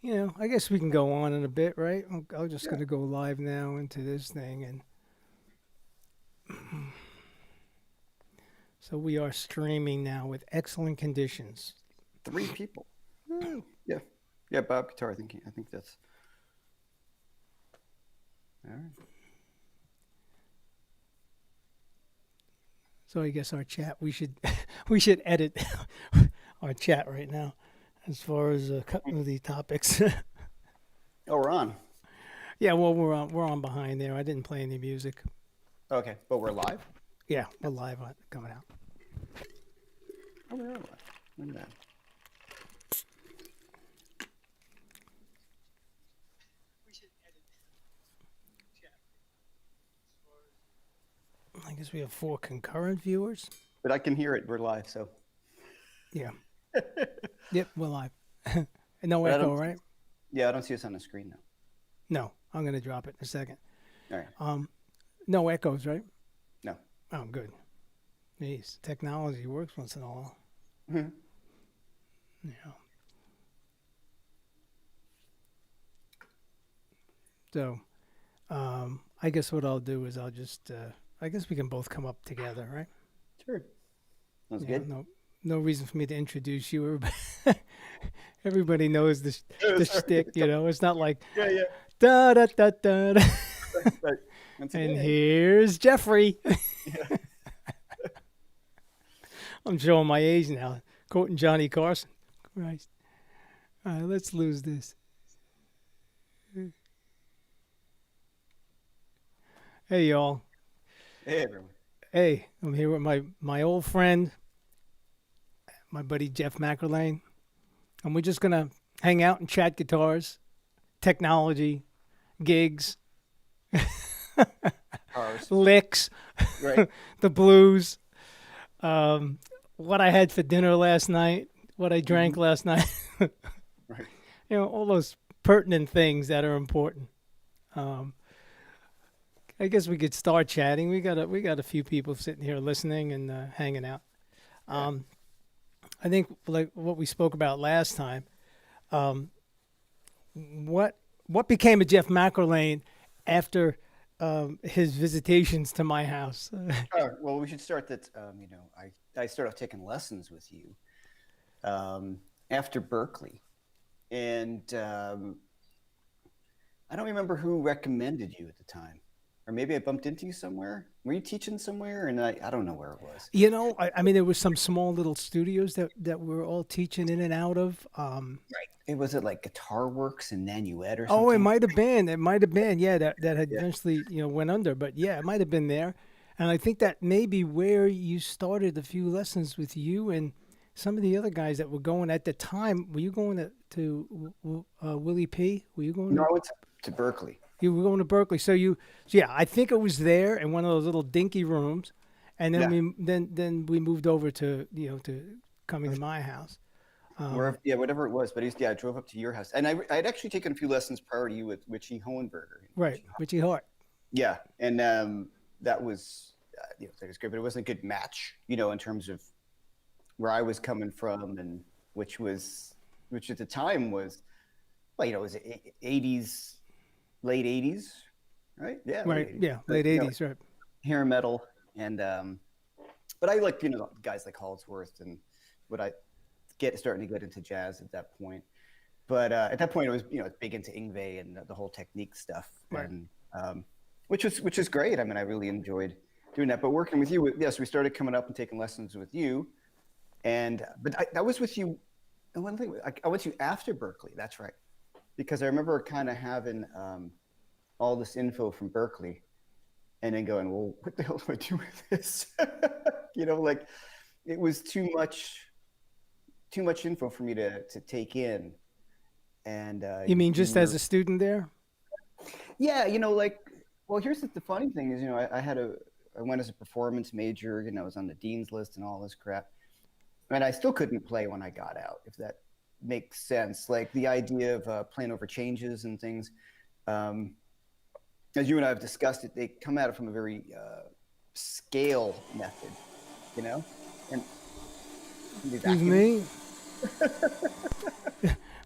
I guess we can go on in a bit, right? I'm just going to go live now into this thing. And so we are streaming now with excellent conditions. 3 people. Oh, yeah. Yeah, Bob guitar. I think that's all right. So I guess our chat, we should we should edit our chat right now as far as cutting the topics. Oh, we're on. Yeah, well, we're on behind there. I didn't play any music. Okay, but we're live. Yeah, we're live on coming out. Oh, we are live. Look at that. I guess we have 4 concurrent viewers. But I can hear it. We're live, so. Yeah. Yep, we're live. And no But I echo, don't- right? Yeah, I don't see us on the screen now. No, I'm going to drop it in a second. All right. No echoes, right? No. Oh, good. Jeez, technology works once in a while. Mhm. Yeah. So, I guess what I'll do is I'll just, I guess we can both come up together, right? Sure. Sounds Yeah, good. no reason for me to introduce you. Everybody knows the shtick, It's not like Yeah. da da da da. Da. Right. Once And again, here's Jeffrey. yeah. I'm showing my age now, quoting Johnny Carson. Christ. All right, let's lose this. Hey, y'all. Hey, everyone. Hey, I'm here with my old friend, my buddy Jeff McErlain, and we're just gonna hang out and chat guitars, technology, gigs, Cars. licks, Right. the blues, what I had for dinner last night, what I drank last night. Right. All those pertinent things that are important. I guess we could start chatting. We got a few people sitting here listening and hanging out. I think like what we spoke about last time. What became of Jeff McErlain after his visitations to my house? Oh, well, we should start that. I started off taking lessons with you after Berkeley, and I don't remember who recommended you at the time, or maybe I bumped into you somewhere. Were you teaching somewhere? And I don't know where it was. I mean, there was some small little studios that we're all teaching in and out of. It was at like Guitar Works in Nanuet or something. Oh, it might have been. It might have been. Yeah, that had Yeah. eventually went under. But yeah, it might have been there. And I think that may be where you started a few lessons with you and some of the other guys that were going at the time. Were you going to Willie P? Were you going? No, I went to Berkeley. You were going to Berkeley. So I think it was there in one of those little dinky rooms, and then Yeah. we moved over to to coming to my house. Whatever it was. But I drove up to your house, and I had actually taken a few lessons prior to you with Richie Hohenberger. Right, Richie Hart. Yeah, and that was that was good, but it wasn't a good match, in terms of where I was coming from, and which at the time was, well, it was 80s, late 80s, right? Yeah, Right. 80s. Yeah. But, Late '80s. Right. hair metal, and but I like guys like Holdsworth, and what I starting to get into jazz at that point. But at that point, it was big into Yngwie and the whole technique stuff, Right. and which is great. I mean, I really enjoyed doing that. But working with you, yes, we started coming up and taking lessons with you, but that was with you. And one thing, I went to you after Berkeley. That's right, because I remember kind of having all this info from Berkeley, and then going, well, what the hell do I do with this? Like it was too much info for me to take in. And You mean just as a student there? yeah, well, here's the funny thing is, I went as a performance major, I was on the dean's list and all this crap, and I still couldn't play when I got out, if that makes sense. Like the idea of playing over changes and things, as you and I have discussed it, they come at it from a very scale method, and Excuse me.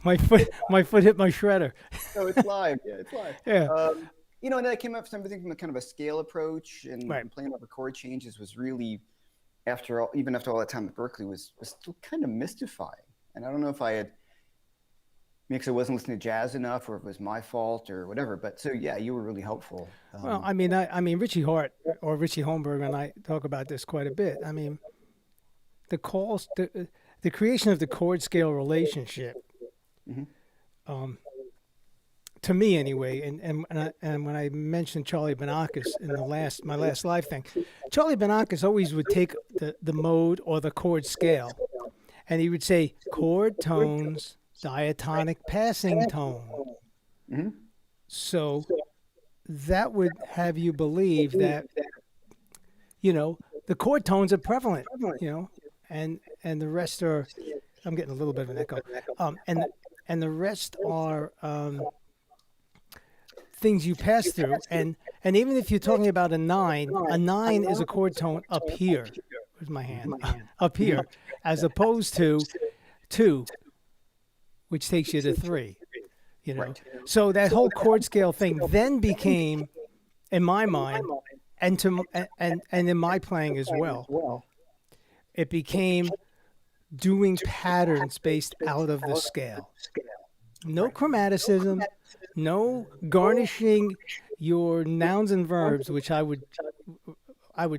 my foot hit my shredder. No, it's live. Yeah, it's live. Yeah. You know, and then I came up with something from a kind of a scale approach, and Right. playing over chord changes was really, after all, even after all that time at Berkeley, was still kind of mystifying. And I don't know if I had, because I wasn't listening to jazz enough, or if it was my fault or whatever. But so yeah, you were really helpful. Well, I mean, Richie Hart or Richie Holmberg and I talk about this quite a bit. I mean, the creation of the chord scale relationship, to me anyway, and when I mentioned Charlie Banakis in my last live thing, Charlie Banakis always would take the mode or the chord scale, and he would say chord tones, diatonic passing tone. So that would have you believe that, you know, the chord tones are prevalent, you know, and the rest are, I'm getting a little bit of an echo, and the rest are things you pass through, and even if you're talking about a nine is a chord tone up here. Where's my hand? Up here, as opposed to 2, which takes you to 3. You know, so that whole chord scale thing then became, in my mind, and in my playing as well, it became doing patterns based out of the scale. No chromaticism, no garnishing your nouns and verbs, which I would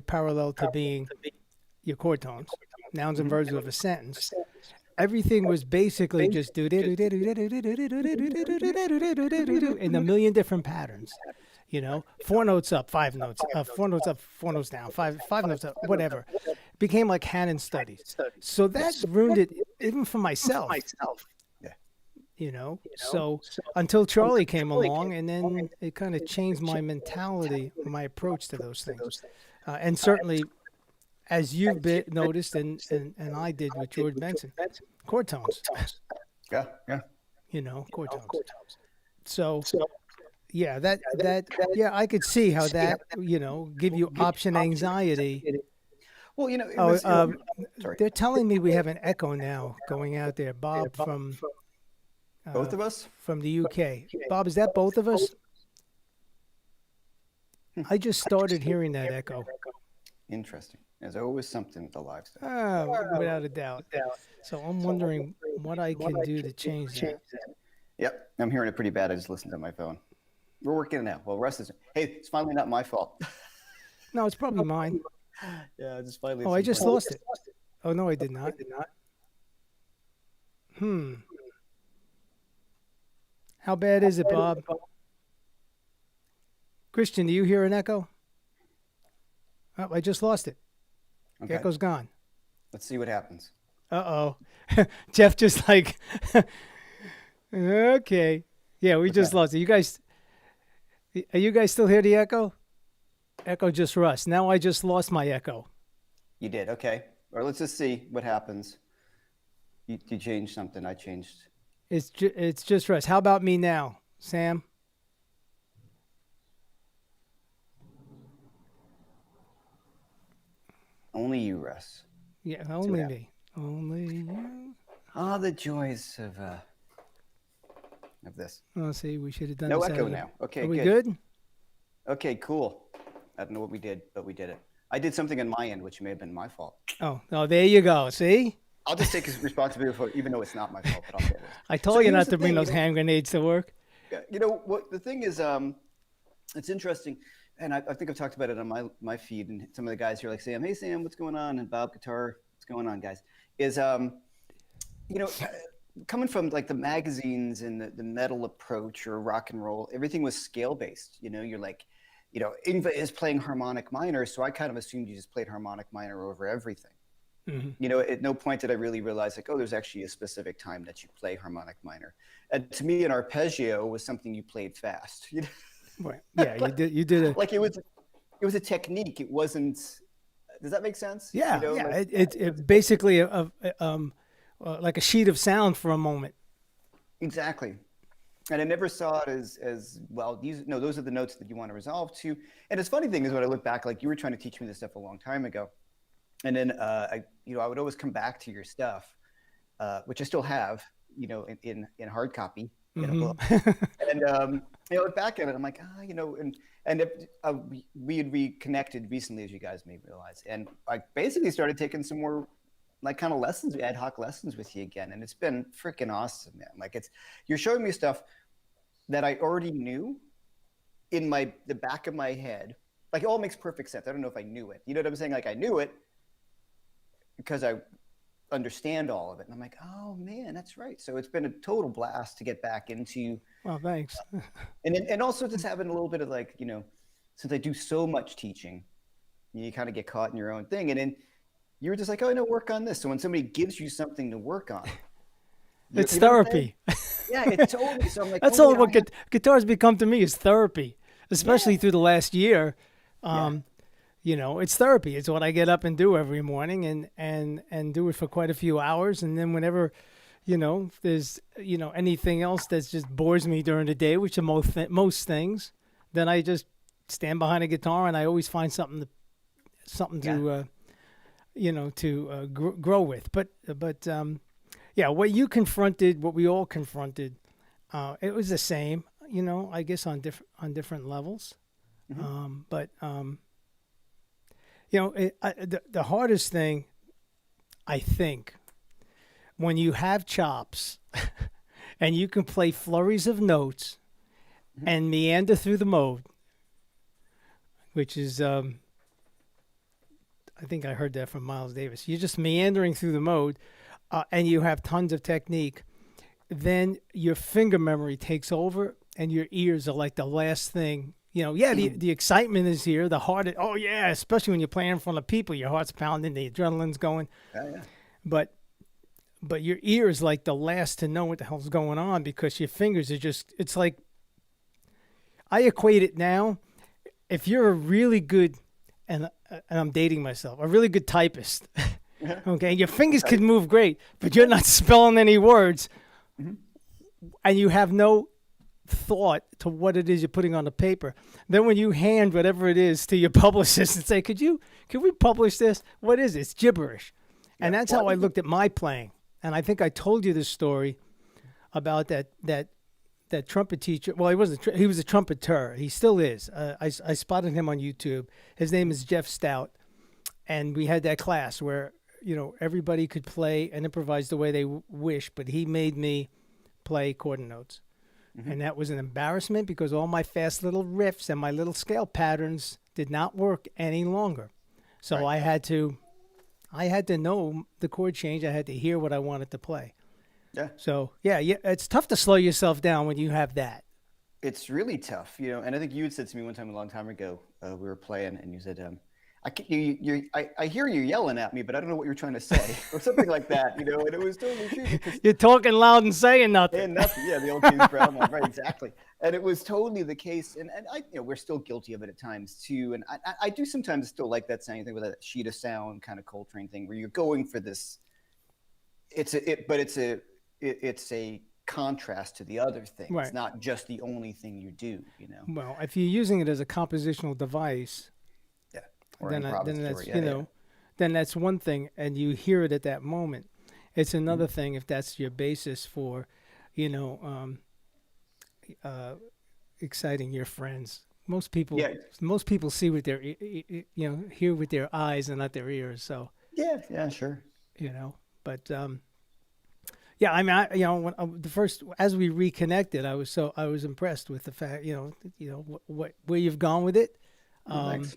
parallel to being your chord tones, nouns and verbs of a sentence. Everything was basically just do in a million different patterns. You know, 4 notes up, 5 notes, 4 notes up, 4 notes down, five notes up, whatever. It became like canon studies. So that ruined it even for myself. You know, so until Charlie came along, and then it kind of changed my mentality, my approach to those things. And certainly, as you've noticed, and I did with George Benson, chord tones. Yeah. You know, chord tones. So, yeah, I could see how that, you know, give you option anxiety. Well, you know, sorry. They're telling me we have an echo now going out there. Bob from Both of us? From the UK. Bob, is that both of us? I just started hearing that echo. Interesting. There's always something with the live stuff. Without a doubt. So I'm wondering what I can do to change that. Yep, I'm hearing it pretty bad. I just listened to my phone. We're working it out. Well, Russ is. Hey, it's finally not my fault. No, it's probably mine. Yeah, just finally. Oh, I just lost it. Oh no, I did not. How bad is it, Bob? Christian, do you hear an echo? Oh, I just lost it. Okay. The echo's gone. Let's see what happens. Uh-oh. Jeff just like, okay. Yeah, we just lost it. Are you guys still hear the echo? Echo just Russ. Now I just lost my echo. You did, okay. Or let's just see what happens. You changed something. I changed. It's just Russ. How about me now, Sam? Only you, Russ. Yeah, only me. Only you. Ah, the joys of this. Oh, see, we should have done no this echo now. Okay, Are we good? Okay, cool. I don't know what we did, but we did it. I did something on my end, which may have been my fault. Oh, there you go. See? I'll just take responsibility for it, even though it's not my fault. But I'll say it. I told you not to bring those hand grenades to work. You know what? The thing is, it's interesting, and I think I've talked about it on my feed, and some of the guys here like Sam, hey Sam, what's going on? And Bob Guitar, what's going on, guys? Is you know, coming from like the magazines and the metal approach or rock and roll, everything was scale based. You know, you're like, you know, Ingvar is playing harmonic minor, so I kind of assumed you just played harmonic minor over everything. Mm-hmm. You know, at no point did I really realize like, oh, there's actually a specific time that you play harmonic minor. And to me, an arpeggio was something you played fast. You know? Right. Yeah, you did it. Like it was a technique. It wasn't. Does that make sense? Yeah, you know, yeah. like, it basically like a sheet of sound for a moment. Exactly. And I never saw it as well. Those are the notes that you want to resolve to. And it's funny thing is when I look back, like you were trying to teach me this stuff a long time ago, and then I would always come back to your stuff, which I still have. in hard copy, Mm-hmm. and look back at it, I'm like, and if, we had reconnected recently, as you guys may realize, and I basically started taking some more like kind of lessons, ad hoc lessons with you again, and it's been freaking awesome, man. Like you're showing me stuff that I already knew in the back of my head. Like it all makes perfect sense. I don't know if I knew it. You know what I'm saying? Like I knew it because I understand all of it, and I'm like, oh man, that's right. So it's been a total blast to get back into. Well, thanks. And also just having a little bit of like, since I do so much teaching, you kind of get caught in your own thing, and then you're just like, oh no, work on this. So when somebody gives you something to work on, It's therapy. Yeah, it's totally. So I'm like, That's all what guitars become to me is therapy, especially through the last year. It's therapy. It's what I get up and do every morning, and do it for quite a few hours. And then whenever, if there's anything else that just bores me during the day, which are most things, then I just stand behind a guitar, and I always find something to grow with. But what you confronted, what we all confronted, it was the same, I guess on different levels. Mm-hmm. The hardest thing, I think, when you have chops and you can play flurries of notes and meander through the mode, which is, I think I heard that from Miles Davis. You're just meandering through the mode, and you have tons of technique. Then your finger memory takes over, and your ears are like the last thing. The excitement is here. The heart, especially when you're playing in front of people, your heart's pounding, the adrenaline's going. Yeah. But your ear is like the last to know what the hell's going on, because your fingers are just, it's like, I equate it now. If you're a really good, and I'm dating myself, a really good typist, okay, your fingers can move great, but you're not spelling any words, and you have no thought to what it is you're putting on the paper. Then when you hand whatever it is to your publicist and say, can we publish this? What is it? It's gibberish. And that's how I looked at my playing. And I think I told you this story about that trumpet teacher. Well, he was a trumpeter. He still is. I spotted him on YouTube. His name is Jeff Stout. And we had that class where, everybody could play and improvise the way they wish, but he made me play chord notes. And that was an embarrassment, because all my fast little riffs and my little scale patterns did not work any longer. So I had to know the chord change. I had to hear what I wanted to play. Yeah. So it's tough to slow yourself down when you have that. It's really tough, and I think you had said to me one time a long time ago, we were playing, and you said, I hear you yelling at me, but I don't know what you're trying to say, or something like that, and it was totally true. Because you're talking loud and saying nothing. And nothing, the old James Brown one, right? Exactly. And it was totally the case, and I, we're still guilty of it at times too. And I do sometimes still like that sound, thing with that sheet of sound kind of Coltrane thing, where you're going for this. It's a contrast to the other thing. Right. It's not just the only thing you do, Well, if you're using it as a compositional device, then that's one thing, and you hear it at that moment. It's another thing if that's your basis for, exciting your friends. Most people see with their, hear with their eyes and not their ears. So yeah, sure. But I mean, when as we reconnected, I was impressed with the fact, where you've gone with it. Thanks.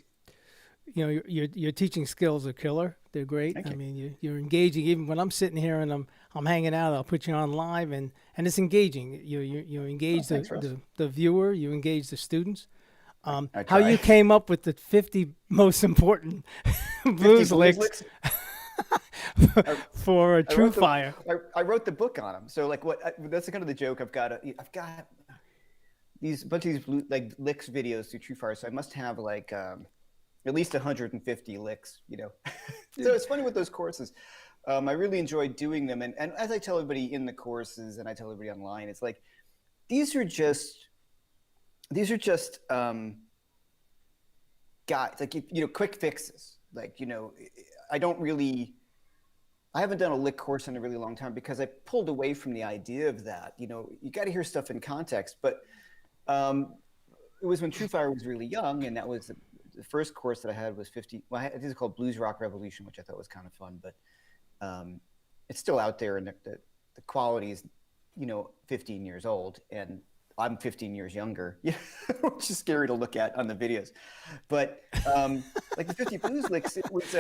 Your teaching skills are killer. They're great. Thank you. I mean, you're engaging. Even when I'm sitting here and I'm hanging out, I'll put you on live, and it's engaging. You engage the viewer. You engage the students. How you came up with the 50 most important blues licks for True Fire. I wrote the book on them. So that's kind of the joke. I've got these bunch of these licks videos through True Fire. So I must have at least 150 licks, So it's funny with those courses. I really enjoy doing them. And as I tell everybody in the courses, and I tell everybody online, it's like, these are just guys, quick fixes. I don't really, I haven't done a lick course in a really long time because I pulled away from the idea of that. You know, you got to hear stuff in context. But it was when True Fire was really young, and that was the first course that I had was 50. Well, I think it's called Blues Rock Revolution, which I thought was kind of fun. But it's still out there, and the quality is, you know, 15 years old, and I'm 15 years younger, which is scary to look at on the videos. But like the 50 Blues licks, it was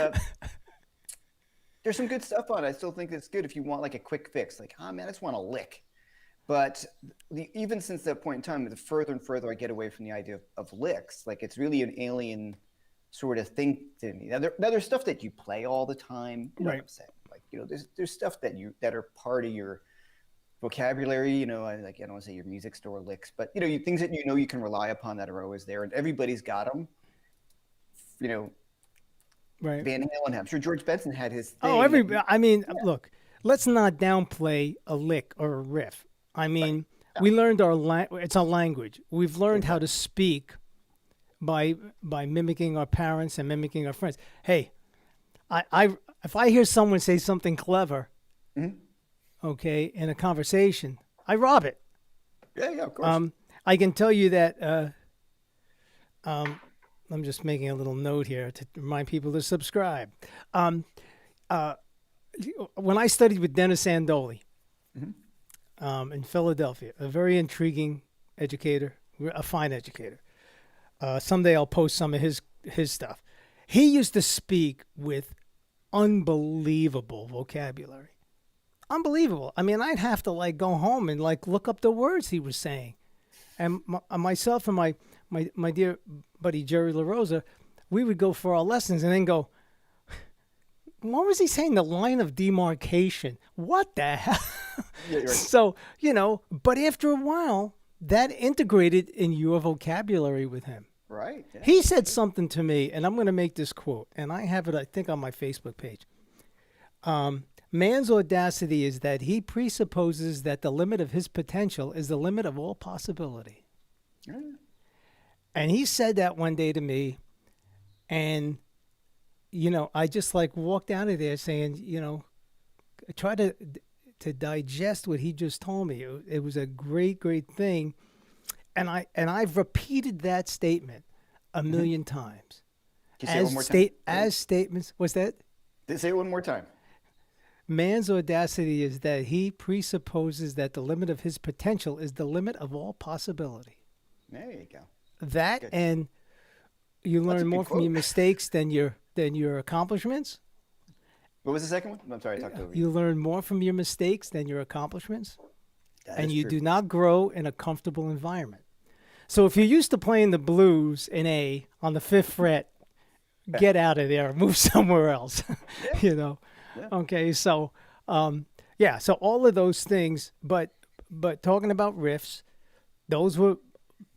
there's some good stuff on it. I still think it's good if you want like a quick fix. Like, oh man, I just want a lick. But even since that point in time, the further and further I get away from the idea of licks, like it's really an alien sort of thing to me. Now there's stuff that you play all the time. You know what I'm saying? Like, you know, there's stuff that are part of your vocabulary. You know, I don't want to say your music store licks, but you know, things that you know you can rely upon that are always there, and everybody's got them. You know. Right. Van Halen. I'm sure George Benson had his thing. Oh, I mean, look, let's not downplay a lick or a riff. I mean, we learned it's a language. We've learned how to speak by mimicking our parents and mimicking our friends. Hey, if I hear someone say something clever, okay, in a conversation, I rob it. Yeah, of course. I can tell you that I'm just making a little note here to remind people to subscribe. When I studied with Dennis Andoli in Philadelphia, a very intriguing educator, a fine educator. Someday I'll post some of his stuff. He used to speak with unbelievable vocabulary. Unbelievable. I mean, I'd have to like go home and like look up the words he was saying. And myself and my dear buddy Jerry LaRosa, we would go for our lessons and then go, what was he saying? The line of demarcation. What the hell? Yeah, right. So, you know, but after a while, that integrated in your vocabulary with him. Right. Yeah. He said something to me, and I'm going to make this quote, and I have it, I think, on my Facebook page. Man's audacity is that he presupposes that the limit of his potential is the limit of all possibility. Yeah. And he said that one day to me, and, you know, I just like walked out of there saying, you know, try to digest what he just told me. It was a great, great thing. And I've repeated that statement a million times. Can you say it one more time? As statements, what's that? Say it one more time. Man's audacity is that he presupposes that the limit of his potential is the limit of all possibility. There you go. That good. And you learn more from your mistakes than your accomplishments. What was the second one? I'm sorry, I talked over you. You learn more from your mistakes than your accomplishments. And you do not grow in a comfortable environment. So if you're used to playing the blues in A on the 5th fret, get out of there, move somewhere else. Yeah. You know. Yeah. Okay, so so all of those things, but talking about riffs, those were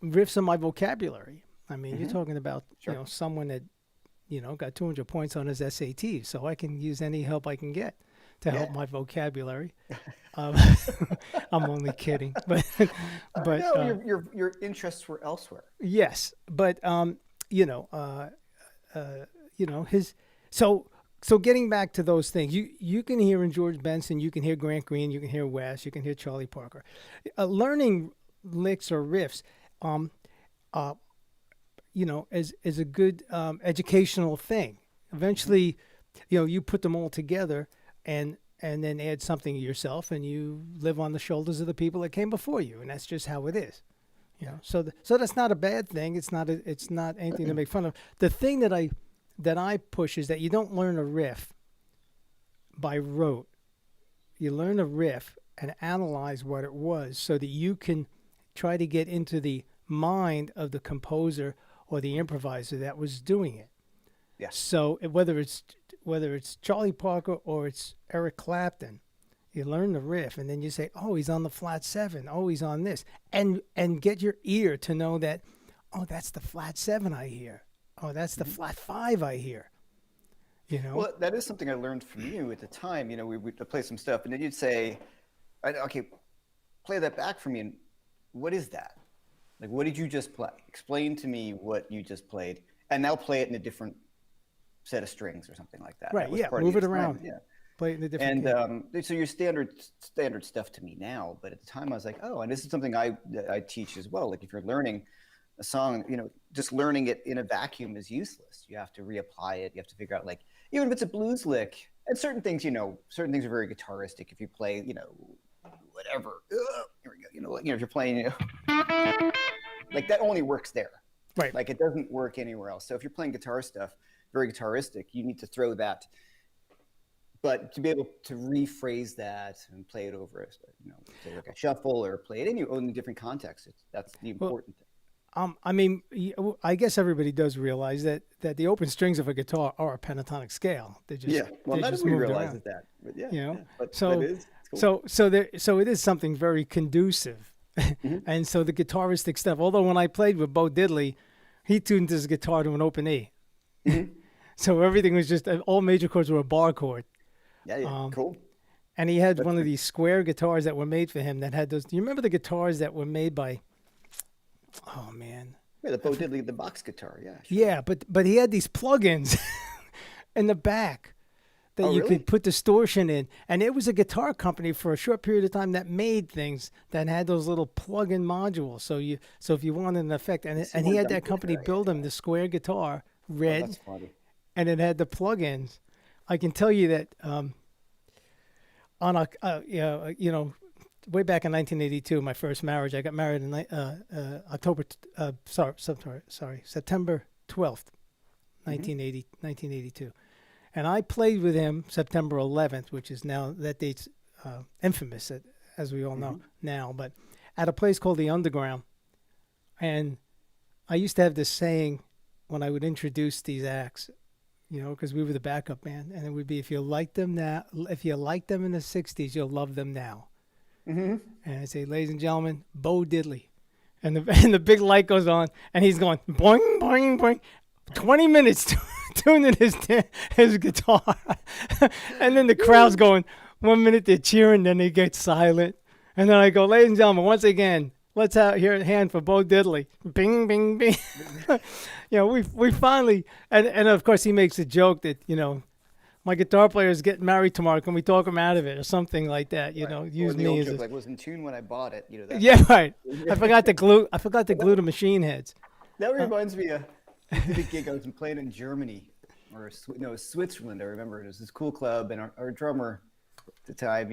riffs in my vocabulary. I mean, you're talking about you know, someone that, you know, got 200 points on his SAT, so I can use any help I can get to help my vocabulary. I'm only kidding, but no, your interests were elsewhere. Yes, but you know, his so getting back to those things, you can hear in George Benson, you can hear Grant Green, you can hear Wes, you can hear Charlie Parker, learning licks or riffs, you know, is a good educational thing. Eventually, you know, you put them all together and then add something yourself, and you live on the shoulders of the people that came before you, and that's just how it is. You know, so that's not a bad thing. It's not anything to make fun of. The thing that I push is that you don't learn a riff by rote. You learn a riff and analyze what it was so that you can try to get into the mind of the composer or the improviser that was doing it. Yeah. So whether it's Charlie Parker or it's Eric Clapton, you learn the riff and then you say, oh, he's on the flat 7. Oh, he's on this. And get your ear to know that, oh, that's the flat 7 I hear. Oh, that's the flat 5 I hear. You know? Well, that is something I learned from you at the time. You know, we'd play some stuff, and then you'd say, okay, play that back for me. And what is that? Like, what did you just play? Explain to me what you just played. And now play it in a different set of strings or something like that. Right, yeah, move it around. Yeah. Play it in a different key. So your standard stuff to me now, but at the time I was like, oh, and this is something I teach as well. Like if you're learning a song, just learning it in a vacuum is useless. You have to reapply it. You have to figure out, like, even if it's a blues lick, and certain things are very guitaristic. If you play, whatever, here we go. If you're playing, like that only works there. Right. Like it doesn't work anywhere else. So if you're playing guitar stuff, very guitaristic, you need to throw that. But to be able to rephrase that and play it over, say like a shuffle or play it in different contexts, that's the important thing. I mean, I guess everybody does realize that the open strings of a guitar are a pentatonic scale. They just not everybody realizes that, but but so it is. Cool. So it is something very conducive, and so the guitaristic stuff. Although when I played with Bo Diddley, he tuned his guitar to an open E, so everything was just all major chords were a bar chord. Yeah, cool. And he had one of these square guitars that were made for him that had those. Do you remember the guitars that were made by? Oh man. Yeah, the Bo Diddley, the box guitar. Yeah. Sure. Yeah, but he had these plugins in the back that you could put distortion in, and it was a guitar company for a short period of time that made things that had those little plug-in modules. So if you wanted an effect, and he had that company build him the square guitar, red, that's funny. And it had the plug-ins. I can tell you that on a way back in 1982, my first marriage, I got married in September 12th, 1982. And I played with him September 11th, which is now, that date's infamous, as we all know now, but at a place called the Underground. And I used to have this saying when I would introduce these acts, because we were the backup band, and it would be, if you like them in the 60s, you'll love them now. And I say, ladies and gentlemen, Bo Diddley. And the big light goes on, and he's going, boing, boing, boing. 20 minutes tuning his guitar. And then the crowd's going, 1 minute they're cheering, then they get silent. And then I go, ladies and gentlemen, once again, let's hear a hand for Bo Diddley. Bing, bing, bing. We finally, and of course he makes a joke that, my guitar player is getting married tomorrow. Can we talk him out of it or something like that? Use me as like, was in tune when I bought it. Yeah, right. I forgot to glue the machine heads. That reminds me of a big gig I was playing in Germany, or Switzerland. I remember it was this cool club, and our drummer at the time,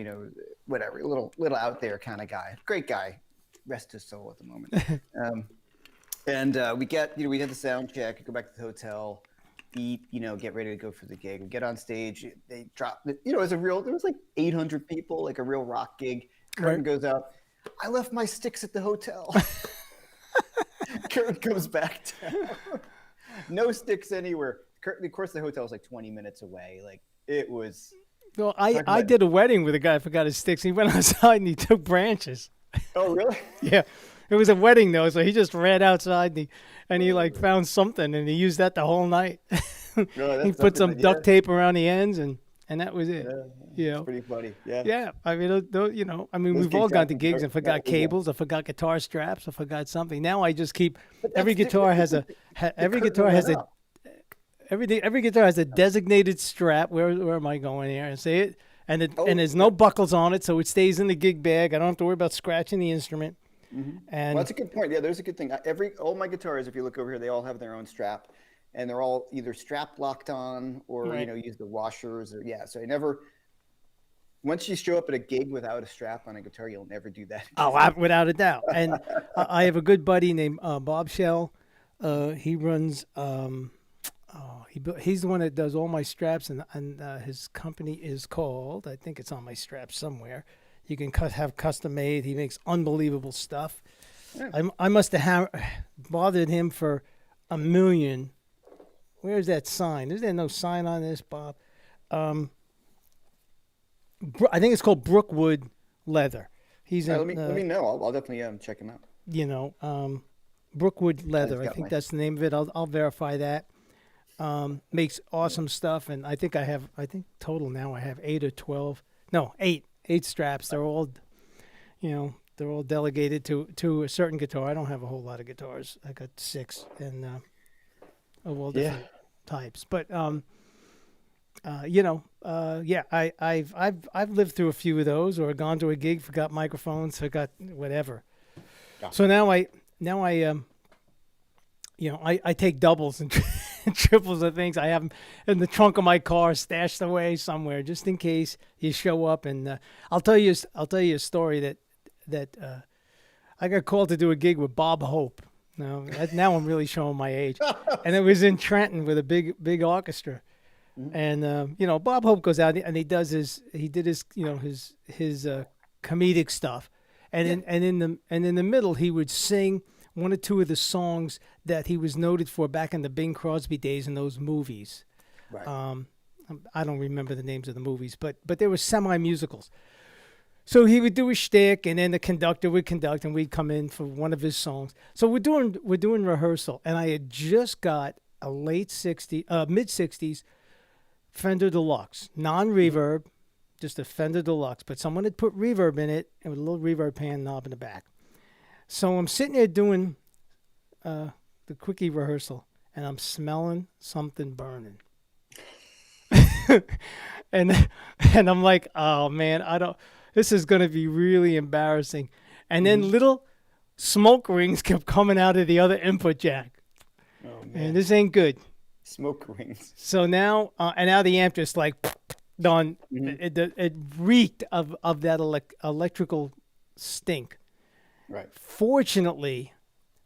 whatever, little out there kind of guy, great guy, rest his soul at the moment. And we had the sound check, go back to the hotel, eat, get ready to go for the gig. We get on stage, they drop, there was like 800 people, like a real rock gig. Curtain goes out. I left my sticks at the hotel. Curtain comes back down. No sticks anywhere. Of course, the hotel was like 20 minutes away. Like, it was. Well, I did a wedding with a guy who forgot his sticks. He went outside and he took branches. Oh, really? Yeah. It was a wedding, though, so he just ran outside and he found something, and he used that the whole night. He put some duct tape around the ends, and that was it. Yeah, it's pretty funny. Yeah. Yeah, I mean, we've all gone to gigs and forgot cables, or forgot guitar straps, or forgot something. Now I just keep every guitar has a designated strap. Where am I going here? And say it, and there's no buckles on it, so it stays in the gig bag. I don't have to worry about scratching the instrument. And that's a good point. Yeah, there's a good thing. All my guitars, if you look over here, they all have their own strap, and they're all either strap locked on or use the washers. Or so I never. Once you show up at a gig without a strap on a guitar, you'll never do that again. Oh, without a doubt. And I have a good buddy named Bob Shell. He runs. He's the one that does all my straps, and his company is called. I think it's on my straps somewhere. You can have custom made. He makes unbelievable stuff. Yeah. I must have bothered him for $1 million. Where's that sign? Is there no sign on this, Bob? I think it's called Brookwood Leather. He's let me know. I'll definitely check him out. Brookwood Leather. I think that's the name of it. I'll verify that. Makes awesome stuff, and I think total now I have 8 or 12. No, 8. 8 straps. They're all, they're all delegated to a certain guitar. I don't have a whole lot of guitars. I got 6 and of all different types. But I've lived through a few of those, or gone to a gig, forgot microphones, forgot whatever. Yeah. So I take doubles and and triples of things. I have them in the trunk of my car, stashed away somewhere, just in case you show up. And I'll tell you a story that I got called to do a gig with Bob Hope. Now I'm really showing my age, and it was in Trenton with a big orchestra. And Bob Hope goes out and he did his comedic stuff, and in the middle he would sing one or two of the songs that he was noted for back in the Bing Crosby days in those movies. Right. I don't remember the names of the movies, but they were semi-musicals. So he would do a shtick, and then the conductor would conduct, and we'd come in for one of his songs. So we're doing rehearsal, and I had just got a mid '60s Fender Deluxe, non-reverb, just a Fender Deluxe, but someone had put reverb in it, and with a little reverb pan knob in the back. So I'm sitting there doing the quickie rehearsal, and I'm smelling something burning. and I'm like, oh man, this is going to be really embarrassing. And then little smoke rings kept coming out of the other input jack. Oh man. And this ain't good. Smoke rings. So now the amp just like done. It reeked of that electrical stink. Right. Fortunately,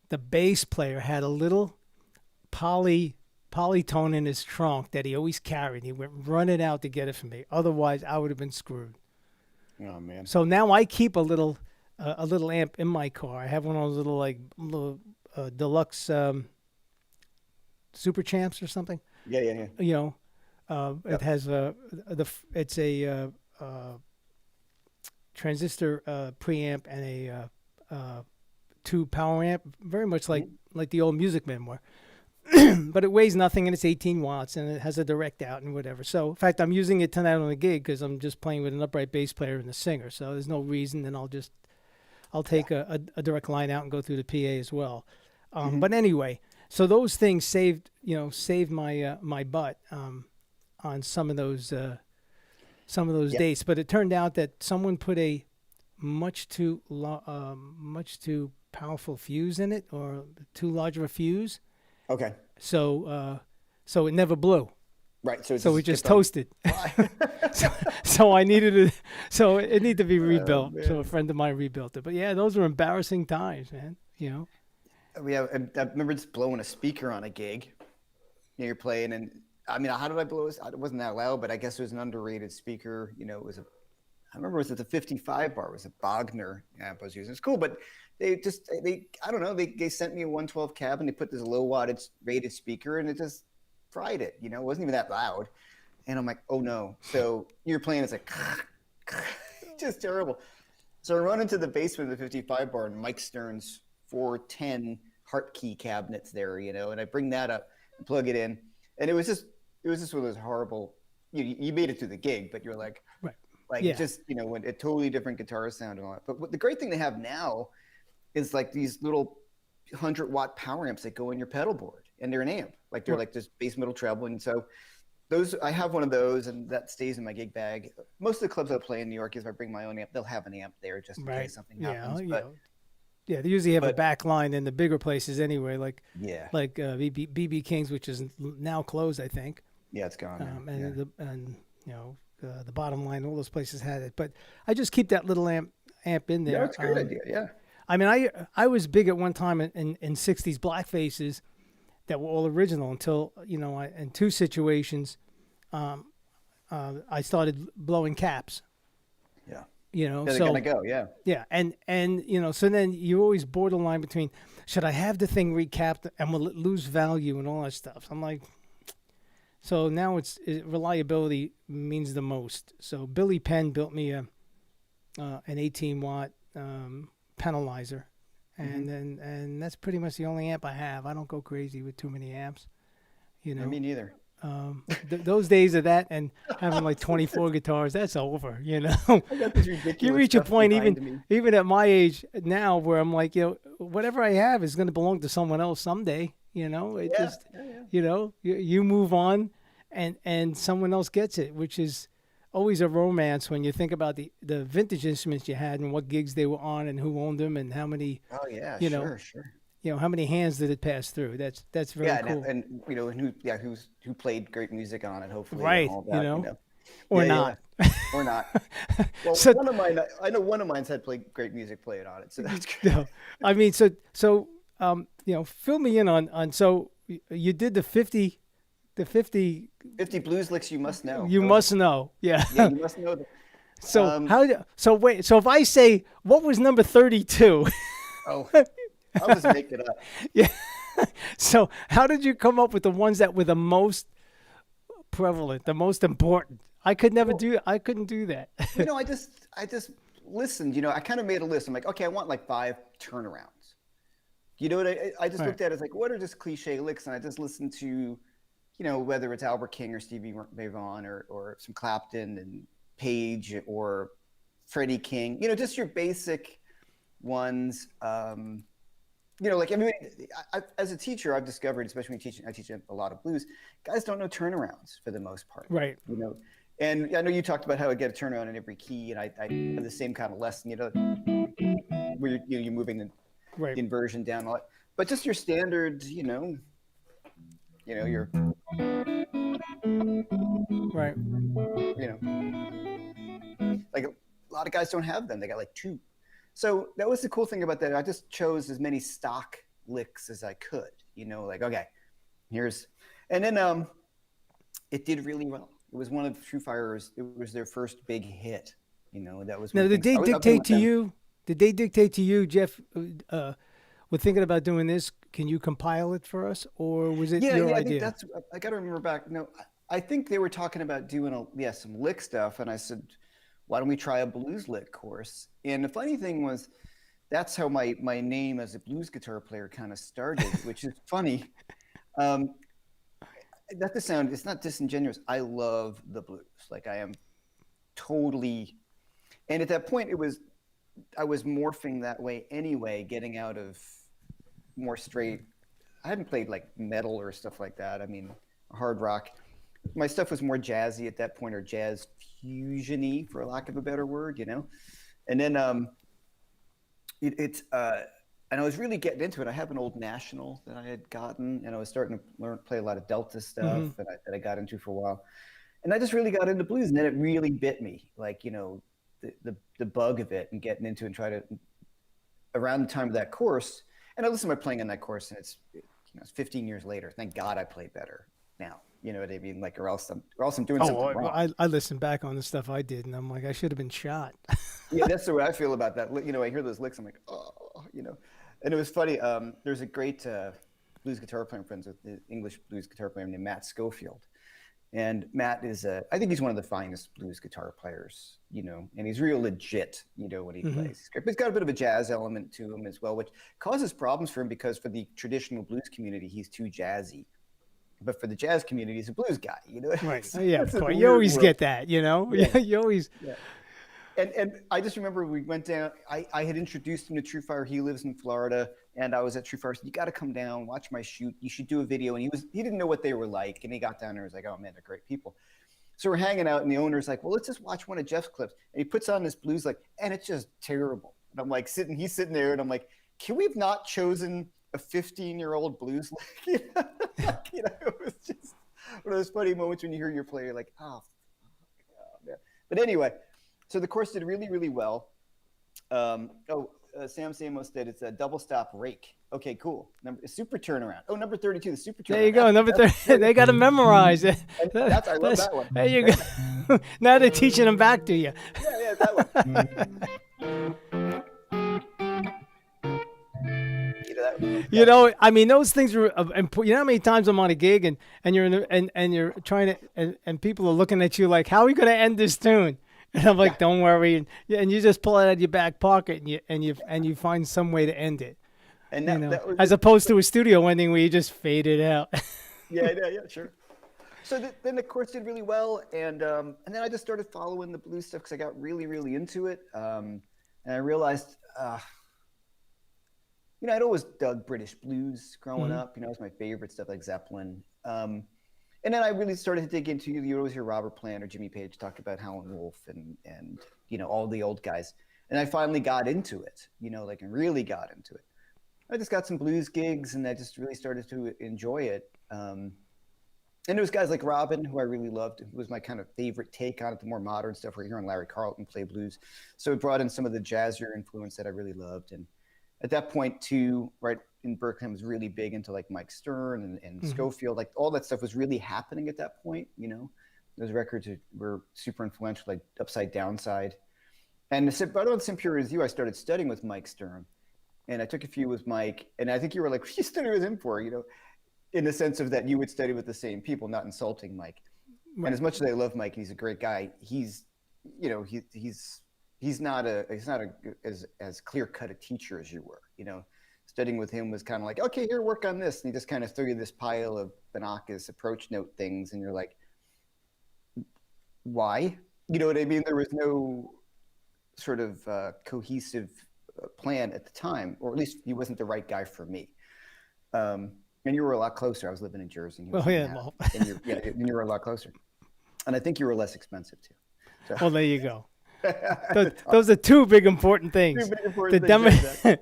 the bass player had a little polytone in his trunk that he always carried. He went running out to get it for me. Otherwise, I would have been screwed. Oh man. So now I keep a little amp in my car. I have one of those little deluxe super champs or something. Yeah. It has it's a transistor preamp and a tube power amp, very much like the old Music Men were. But it weighs nothing, and it's 18 watts, and it has a direct out and whatever. So, in fact, I'm using it tonight on the gig because I'm just playing with an upright bass player and a singer. So there's no reason, and I'll take a direct line out and go through the PA as well. But anyway, so those things saved my my butt on some of those dates. But it turned out that someone put a much too powerful fuse in it, or too large of a fuse. Okay. So it never blew. Right. So it just toasted. so I needed it. So it needed to be rebuilt. So a friend of mine rebuilt it. But yeah, those were embarrassing times, man. Yeah, I remember just blowing a speaker on a gig. You're playing, and I mean, how did I blow it? It wasn't that loud, but I guess it was an underrated speaker. I remember it was at the 55 bar. It was a Bogner amp I was using. It's cool, but I don't know. They sent me a 112 cab, and they put this low wattage rated speaker, and it just fried it. It wasn't even that loud. And I'm like, oh no. So you're playing, it's like, just terrible. So I run into the basement of the 55 bar, and Mike Stern's 410 Hart key cabinets there, and I bring that up and plug it in. And it was just one of those horrible, you made it through the gig, but you're like, right. When a totally different guitar sound and all that. But the great thing they have now is like these little 100-watt power amps that go in your pedal board, and they're an amp. Like they're like just bass, middle, treble. And so I have one of those, and that stays in my gig bag. Most of the clubs I play in New York, if I bring my own amp, they'll have an amp there just in case something happens. Yeah, they usually have a back line in the bigger places anyway, like BB King's, which is now closed, I think. Yeah, it's gone. The Bottom Line, all those places had it. But I just keep that little amp in there. Yeah, that's a great idea, yeah. I mean, I was big at one time in 60s black faces that were all original until, in two situations, I started blowing caps. Yeah. They're gonna go, yeah. Yeah, and so then you always borderline between, should I have the thing recapped and will it lose value and all that stuff? I'm like, so now reliability means the most. So Billy Penn built me an 18-watt penalizer, and that's pretty much the only amp I have. I don't go crazy with too many amps. Me neither. Those days of that and having like 24 guitars, that's over. I got this ridiculous You reach a point me. even at my age now where I'm like, whatever I have is going to belong to someone else someday. You move on, and someone else gets it, which is always a romance when you think about the vintage instruments you had and what gigs they were on and who owned them and how many, Oh yeah, you know, sure. how many hands did it pass through? That's very Yeah, cool. and you know, and who played great music on it, hopefully, and Right, all that, or Yeah, not. or not. Well, So one of mine, I know one of mine's had played great music played on it, so that's great. no, I mean, fill me in on so you did the 50 50 blues licks you must know. you That was must know. Yeah. yeah, you must know. So wait, so if I say what was number 32? Oh, I was making it up. Yeah. So how did you come up with the ones that were the most prevalent, the most important? I couldn't do that. I just listened. I kind of made a list. I'm like, okay, I want like 5 turnarounds. You know what? I just Right. looked at it as like, what are just cliche licks? And I just listened to, whether it's Albert King or Stevie Ray Vaughan or some Clapton and Page or Freddie King. Just your basic ones. Like everybody, as a teacher, I've discovered, especially when I teach a lot of blues, guys don't know turnarounds for the most part. Right. And I know you talked about how I get a turnaround in every key, and I have the same kind of lesson, where you're moving the Right. inversion down a lot. But just your standard, your Right. like a lot of guys don't have them. They got like 2. So that was the cool thing about that. I just chose as many stock licks as I could, like, okay, and then it did really well. It was one of True Fire's, it was their first big hit, that was. Now, did they dictate to you? Did they dictate to you, Jeff? We're thinking about doing this. Can you compile it for us, or was it your idea? I think I got to remember back. No, I think they were talking about doing some lick stuff, and I said, why don't we try a blues lick course? And the funny thing was, that's how my name as a blues guitar player kind of started, which is funny. It's not disingenuous. I love the blues. Like I am totally, and at that point I was morphing that way anyway, getting out of more straight. I hadn't played like metal or stuff like that. I mean, hard rock. My stuff was more jazzy at that point, or jazz fusion-y, for lack of a better word, And then and I was really getting into it. I have an old National that I had gotten, and I was starting to play a lot of Delta stuff that I got into for a while. And I just really got into blues, and then it really bit me, like, the bug of it, and getting into it and try to, around the time of that course. And I listened to my playing on that course, and it's 15 years later. Thank God I play better now. You know what I mean? Like, or else I'm doing something wrong. I listen back on the stuff I did, and I'm like, I should have been shot. Yeah, that's the way I feel about that. I hear those licks, I'm like, oh, And it was funny. There's a great blues guitar player, friends with the English blues guitar player named Matt Schofield. And Matt is I think he's one of the finest blues guitar players, and he's real legit, when he plays. But he's got a bit of a jazz element to him as well, which causes problems for him because for the traditional blues community, he's too jazzy. But for the jazz community, he's a blues guy, Right. Yeah, of course. You always get that, Yeah. You always. Yeah. And I just remember we went down. I had introduced him to True Fire. He lives in Florida, and I was at True Fire. I said, you got to come down, watch my shoot. You should do a video. And he didn't know what they were like. And he got down there and was like, oh man, they're great people. So we're hanging out, and the owner's like, well, let's just watch one of Jeff's clips. And he puts on this blues lick, and it's just terrible. And I'm like he's sitting there, and I'm like, can we have not chosen a 15-year-old blues lick? It was just one of those funny moments when you hear your player like, oh man. But anyway, so the course did really, really well. Sam Samos did, it's a double stop rake. Okay, cool. Super turnaround. Oh, number 32, the super turnaround. There you go, number 30. They got to memorize it. I love that one. There you go. Now they're teaching them back to you. Yeah, that one. I mean, those things were important. You know how many times I'm on a gig and you're and you're trying to and people are looking at you like, how are we going to end this tune? And I'm like, don't worry, and you just pull it out of your back pocket and you find some way to end it. And that was as opposed to a studio ending where you just fade it out. yeah, sure. So then the course did really well, and then I just started following the blues stuff because I got really, really into it, and I realized. I'd always dug British blues growing up. It was my favorite stuff, like Zeppelin. And then I really started to dig into, you always hear Robert Plant or Jimmy Page talk about Howlin' Wolf and all the old guys. And I finally got into it, like, and really got into it. I just got some blues gigs and I just really started to enjoy it. And there was guys like Robben, who I really loved, who was my kind of favorite take on it, the more modern stuff. We're hearing Larry Carlton play blues. So it brought in some of the jazzier influence that I really loved. And at that point too, right in Berkeley, I was really big into like Mike Stern and Schofield, like all that stuff was really happening at that point. Those records were super influential, like Upside Downside. And right around the same period as you, I started studying with Mike Stern, and I took a few with Mike. And I think you were like, "What are you studying with him for?" In the sense of that you would study with the same people, not insulting Mike. Right. And as much as I love Mike, he's a great guy. He's not as clear cut a teacher as you were. Studying with him was kind of like, okay, here, work on this, and he just kind of threw you this pile of Banacus approach note things, and you're like, why? You know what I mean? There was no sort of cohesive plan at the time, or at least he wasn't the right guy for me. And you were a lot closer. I was living in Jersey. And and you were a lot closer. And I think you were less expensive too. So. Well, there you go. Those are two big important things. Two big important things.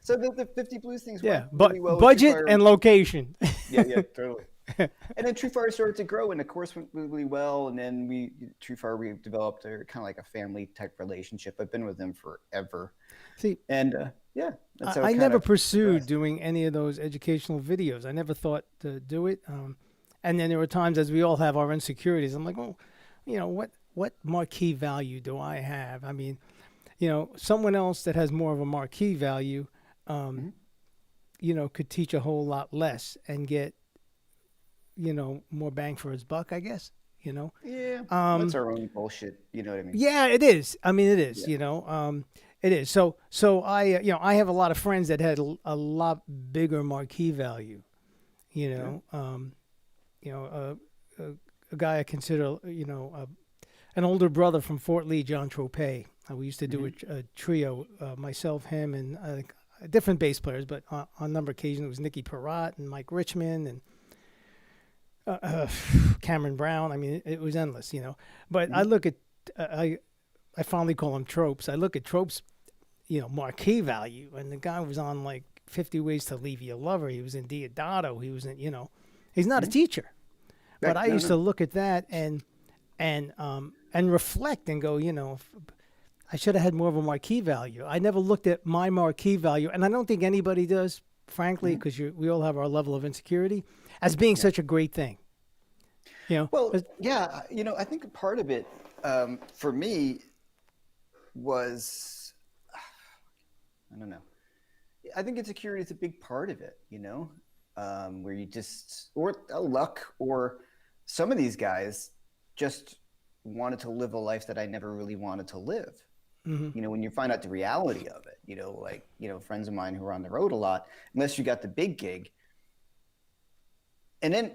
So the 50 Blues things went really well. Budget and location. Yeah, totally. And then True Fire started to grow, and the course went really well. And then True Fire, we developed a kind of like a family type relationship. I've been with them forever. See, and that's how I never pursued doing any of those educational videos. I never thought to do it. And then there were times, as we all have our insecurities. I'm like, well, what marquee value do I have? I mean, someone else that has more of a marquee value, could teach a whole lot less and get, more bang for his buck, I guess, Yeah. That's our own bullshit. You know what I mean? Yeah, it is. I mean, it is, it is. So I, I have a lot of friends that had a lot bigger marquee value, a guy I consider, an older brother from Fort Lee, John Tropez. We used to do a trio, myself, him, and different bass players, but on a number of occasions it was Nicky Perrott and Mike Richmond and Cameron Brown. I mean, it was endless, But I look at, I fondly call them tropes. I look at tropes, marquee value, and the guy was on like 50 Ways to Leave Your Lover. He was in Diodato. He was in, he's not a teacher. But I used to look at that and reflect and go, I should have had more of a marquee value. I never looked at my marquee value, and I don't think anybody does, frankly, because we all have our level of insecurity, as being such a great thing. Well, yeah, I think part of it for me was, I don't know. I think insecurity is a big part of it, where you just, or luck, or some of these guys just wanted to live a life that I never really wanted to live. When you find out the reality of it, friends of mine who are on the road a lot, unless you got the big gig, and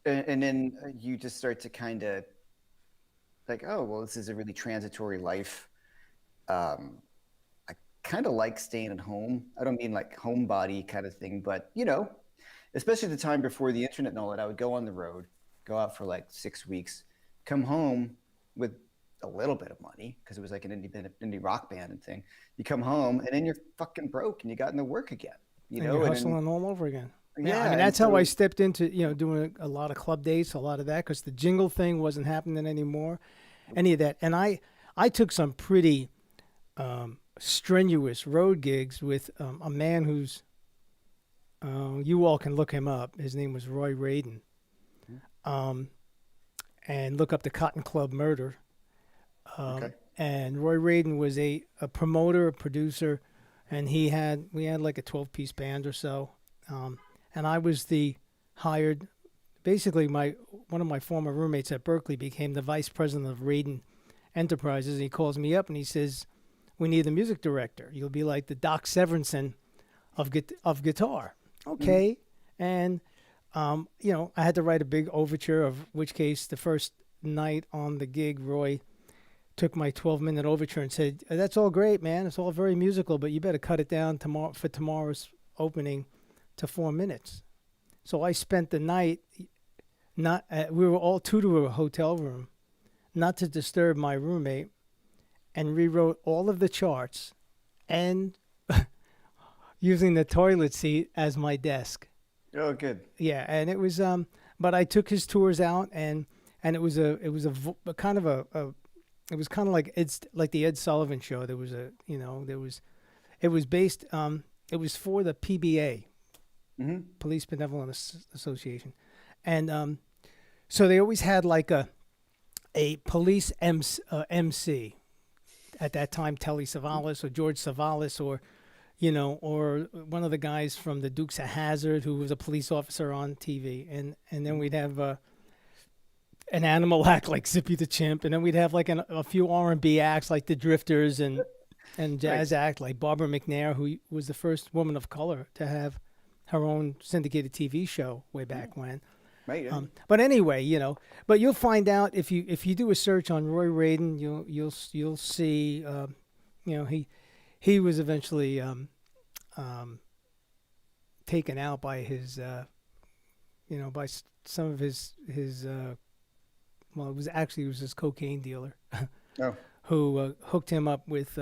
then you just start to kind of like, oh, well, this is a really transitory life. I kind of like staying at home. I don't mean like homebody kind of thing, but especially the time before the internet and all that, I would go on the road, go out for like 6 weeks, come home with a little bit of money because it was like an indie rock band and thing. You come home and then you're fucking broke and you got into work again. You're hustling all over again. Yeah, I mean, that's how I stepped into doing a lot of club dates, a lot of that, because the jingle thing wasn't happening anymore, any of that. And I took some pretty strenuous road gigs with a man who's you all can look him up. His name was Roy Rayden. And look up the Cotton Club Murder. And Roy Rayden was a promoter, a producer, and we had like a 12-piece band or so. And I was the hired, basically one of my former roommates at Berkeley became the vice president of Rayden Enterprises. And he calls me up and he says, we need a music director. You'll be like the Doc Severinsen of guitar. Okay. And, I had to write a big overture, of which case the first night on the gig, Roy took my 12-minute overture and said, that's all great, man. It's all very musical, but you better cut it down for tomorrow's opening to 4 minutes. So I spent the night not we were all two to a hotel room, not to disturb my roommate, and rewrote all of the charts, and using the toilet seat as my desk. Oh, good. Yeah, and it was but I took his tours out, and it was a kind of a it was kind of like it's like the Ed Sullivan Show. There was it was based it was for the PBA, Police Benevolent Association, and so they always had like a police MC at that time, Telly Savalas or George Savalas or or one of the guys from the Dukes of Hazzard who was a police officer on TV, and then we'd have an animal act like Zippy the Chimp, and then we'd have like a few R&B acts like the Drifters and jazz act like Barbara McNair, who was the first woman of color to have her own syndicated TV show way back when. Right. Yeah. But anyway, but you'll find out if you do a search on Roy Rayden, you'll see, he was eventually taken out by his, by some of his well, it was his cocaine dealer, who hooked him up with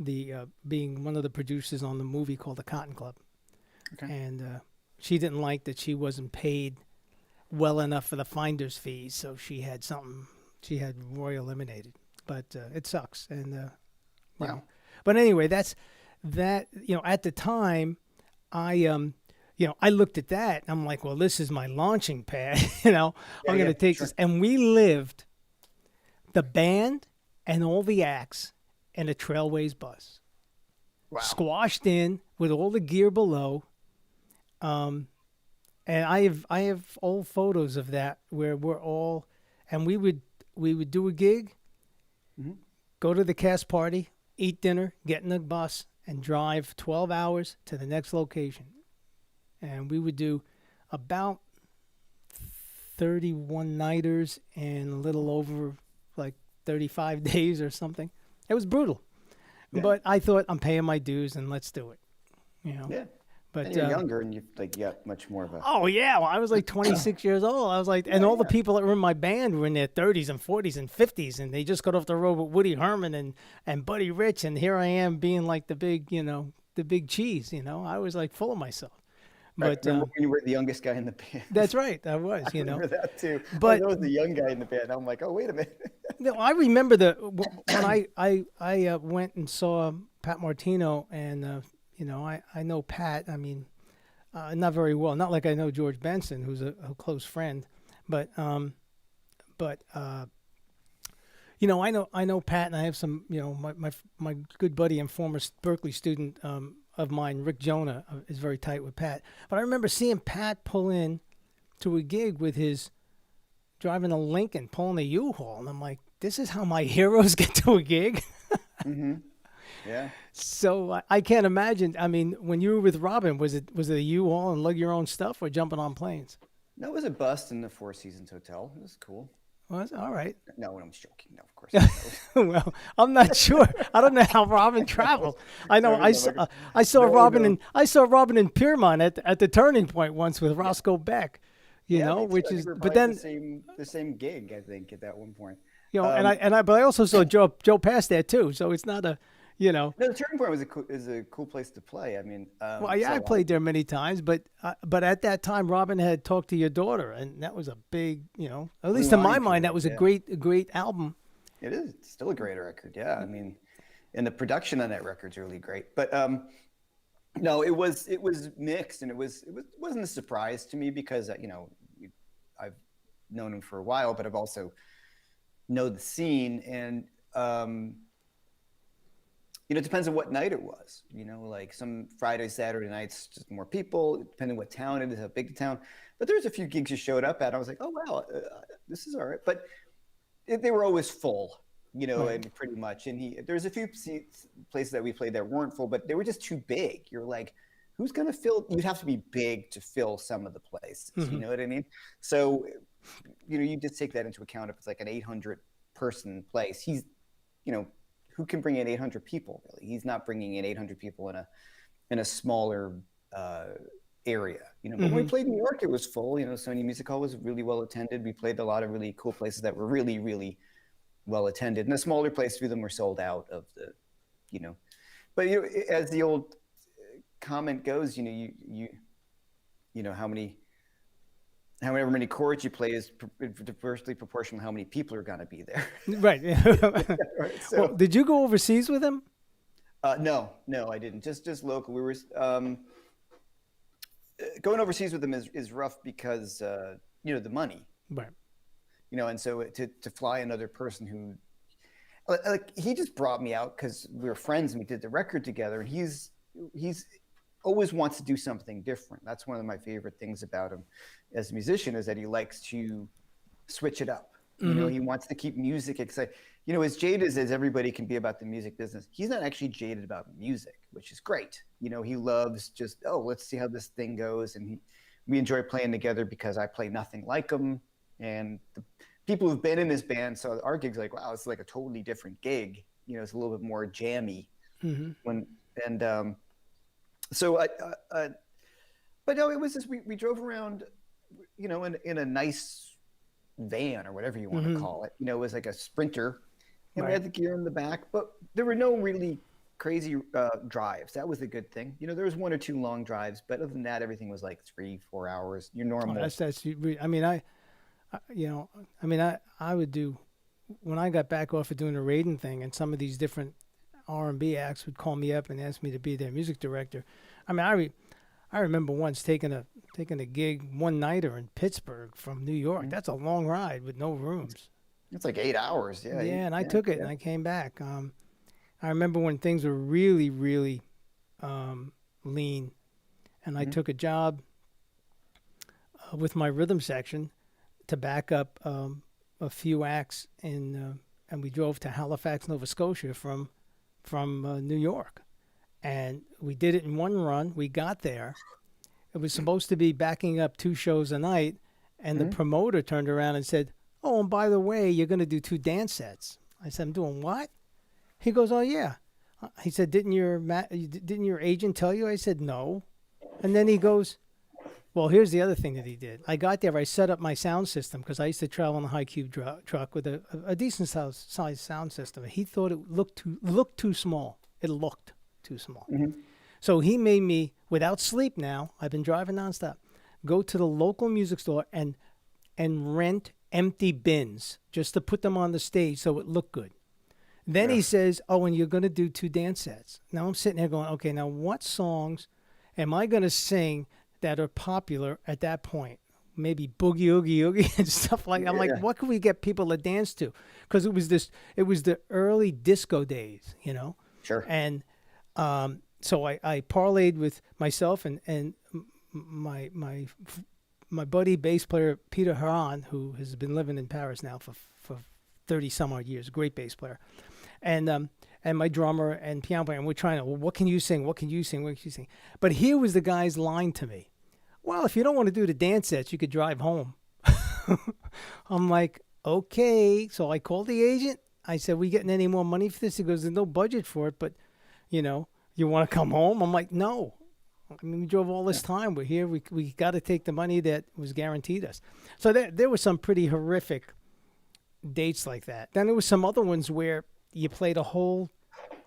being one of the producers on the movie called The Cotton Club. Okay. And she didn't like that she wasn't paid well enough for the finder's fees, so she had Roy eliminated. But it sucks. And wow. But anyway, that's that. At the time, I looked at that. And I'm like, well, this is my launching pad. I'm going to take this. And we lived, the band and all the acts, in a Trailways bus. Wow. Squashed in with all the gear below. And I have old photos of that where we're all, and we would do a gig, go to the cast party, eat dinner, get in the bus, and drive 12 hours to the next location. And we would do about 31 nighters and a little over like 35 days or something. It was brutal. Yeah. But I thought, I'm paying my dues and let's do it. Yeah. But and you're younger and you got much more of a... Oh, yeah. Well, I was like 26 years old. I was like, and all the people that were in my band were in their 30s and 40s and 50s, and they just got off the road with Woody Herman and Buddy Rich, and here I am being like the big, the big cheese, I was like full of myself. But remember when you were the youngest guy in the band? That's right. I was, I remember that too. But I was the young guy in the band. I'm like, oh, wait a minute. No, I remember when I went and saw Pat Martino, and I know Pat. I mean, not very well. Not like I know George Benson, who's a close friend, but I know Pat, and I have some, my good buddy and former Berkeley student of mine, Rick Jonah, is very tight with Pat. But I remember seeing Pat pull in to a gig with his driving a Lincoln, pulling a U-Haul, and I'm like, this is how my heroes get to a gig. Yeah. So I can't imagine. I mean, when you were with Robben, was it a U-Haul and lug your own stuff, or jumping on planes? No, it was a bus in the Four Seasons Hotel. It was cool. Was all right. No, I'm just joking. No, of course not. Well, I'm not sure. I don't know how Robben traveled. I know I saw Robben in Piermont at the Turning Point once with Roscoe Beck. Which is, but then the same gig, I think, at that one point. But I also saw Joe Pass there too. So it's not a. No, the Turning Point is a cool place to play. I mean, I played there many times, but at that time, Robben had talked to your daughter, and that was a big, at least in my mind, that was a great album. It is. It's still a great record. Yeah, I mean, and the production on that record's really great. But no, it was mixed, and it wasn't a surprise to me because I've known him for a while, but I've also know the scene, and it depends on what night it was. Like some Friday, Saturday nights, just more people, depending on what town it is, how big the town. But there's a few gigs you showed up at. I was like, oh, wow, this is all right. But they were always full, Right. And pretty much. And there's a few places that we played that weren't full, but they were just too big. You're like, who's going to fill? You'd have to be big to fill some of the places. You know what I mean? So, you just take that into account. If it's like an 800-person place, he's, who can bring in 800 people? Really, he's not bringing in 800 people in a smaller area, you know. But when we played in New York, it was full. You know, Sony Music Hall was really well attended. We played a lot of really cool places that were really, really well attended. And the smaller places, few of them were sold out of the, you know. But you know, as the old comment goes, you know, you know, however many chords you play is inversely proportional to how many people are going to be there. Right. Right. So, well, did you go overseas with him? no, I didn't. Just local. We were going overseas with them is rough because you know, the money. Right. You know, and so to fly another person who, like, he just brought me out because we were friends and we did the record together, and he's always wants to do something different. That's one of my favorite things about him as a musician, is that he likes to switch it up. You know, he wants to keep music exciting. You know, as jaded as everybody can be about the music business, he's not actually jaded about music, which is great. You know, he loves just, oh, let's see how this thing goes. And we enjoy playing together because I play nothing like him. And the people who've been in this band saw our gigs like, wow, it's like a totally different gig. You know, it's a little bit more jammy. So but no, it was just, we drove around, you know, in a nice van or whatever you want to call it. You know, it was like a Sprinter, and we had the gear in the back, but there were no really crazy drives. That was the good thing. You know, there was 1 or 2 long drives, but other than that, everything was like 3-4 hours. Your normal. Oh, that's I mean, you know, I mean, I would do, when I got back off of doing the Rayden thing, and some of these different R&B acts would call me up and ask me to be their music director. I mean, I remember once taking a gig one-nighter in Pittsburgh from New York. That's a long ride with no rooms. It's like 8 hours. Yeah. Yeah, and I took it and I came back. I remember when things were really, really lean, and I took a job with my rhythm section to back up a few acts and we drove to Halifax, Nova Scotia from New York, and we did it in one run. We got there. It was supposed to be backing up 2 shows a night, and the promoter turned around and said, "Oh, and by the way, you're going to do 2 dance sets." I said, "I'm doing what?" He goes, "Oh yeah." He said, "Didn't your agent tell you?" I said, "No." And then he goes, well, here's the other thing that he did. I got there, I set up my sound system because I used to travel in a high cube truck with a decent sized sound system. He thought it looked too small. It looked too small. So he made me, without sleep now, I've been driving nonstop, go to the local music store and rent empty bins just to put them on the stage so it looked good. Then he says, "Oh, and you're going to do 2 dance sets." Now I'm sitting there going, okay, now what songs am I going to sing that are popular at that point? Maybe Boogie Oogie Oogie and stuff like that. I'm like, what can we get people to dance to? Because it was the early disco days, you know? Sure. And so I parlayed with myself and my buddy bass player Peter Haran, who has been living in Paris now for 30 some odd years, great bass player, and my drummer and piano player, and we're trying to, well, what can you sing? What can you sing? What can you sing? But here was the guy's line to me: "Well, if you don't want to do the dance sets, you could drive home." I'm like, okay. So I called the agent. I said, "We getting any more money for this?" He goes, "There's no budget for it, but you know, you want to come home?" I'm like, no. I mean, we drove all this time. We're here. We got to take the money that was guaranteed us. So there were some pretty horrific dates like that. Then there was some other ones where you played a whole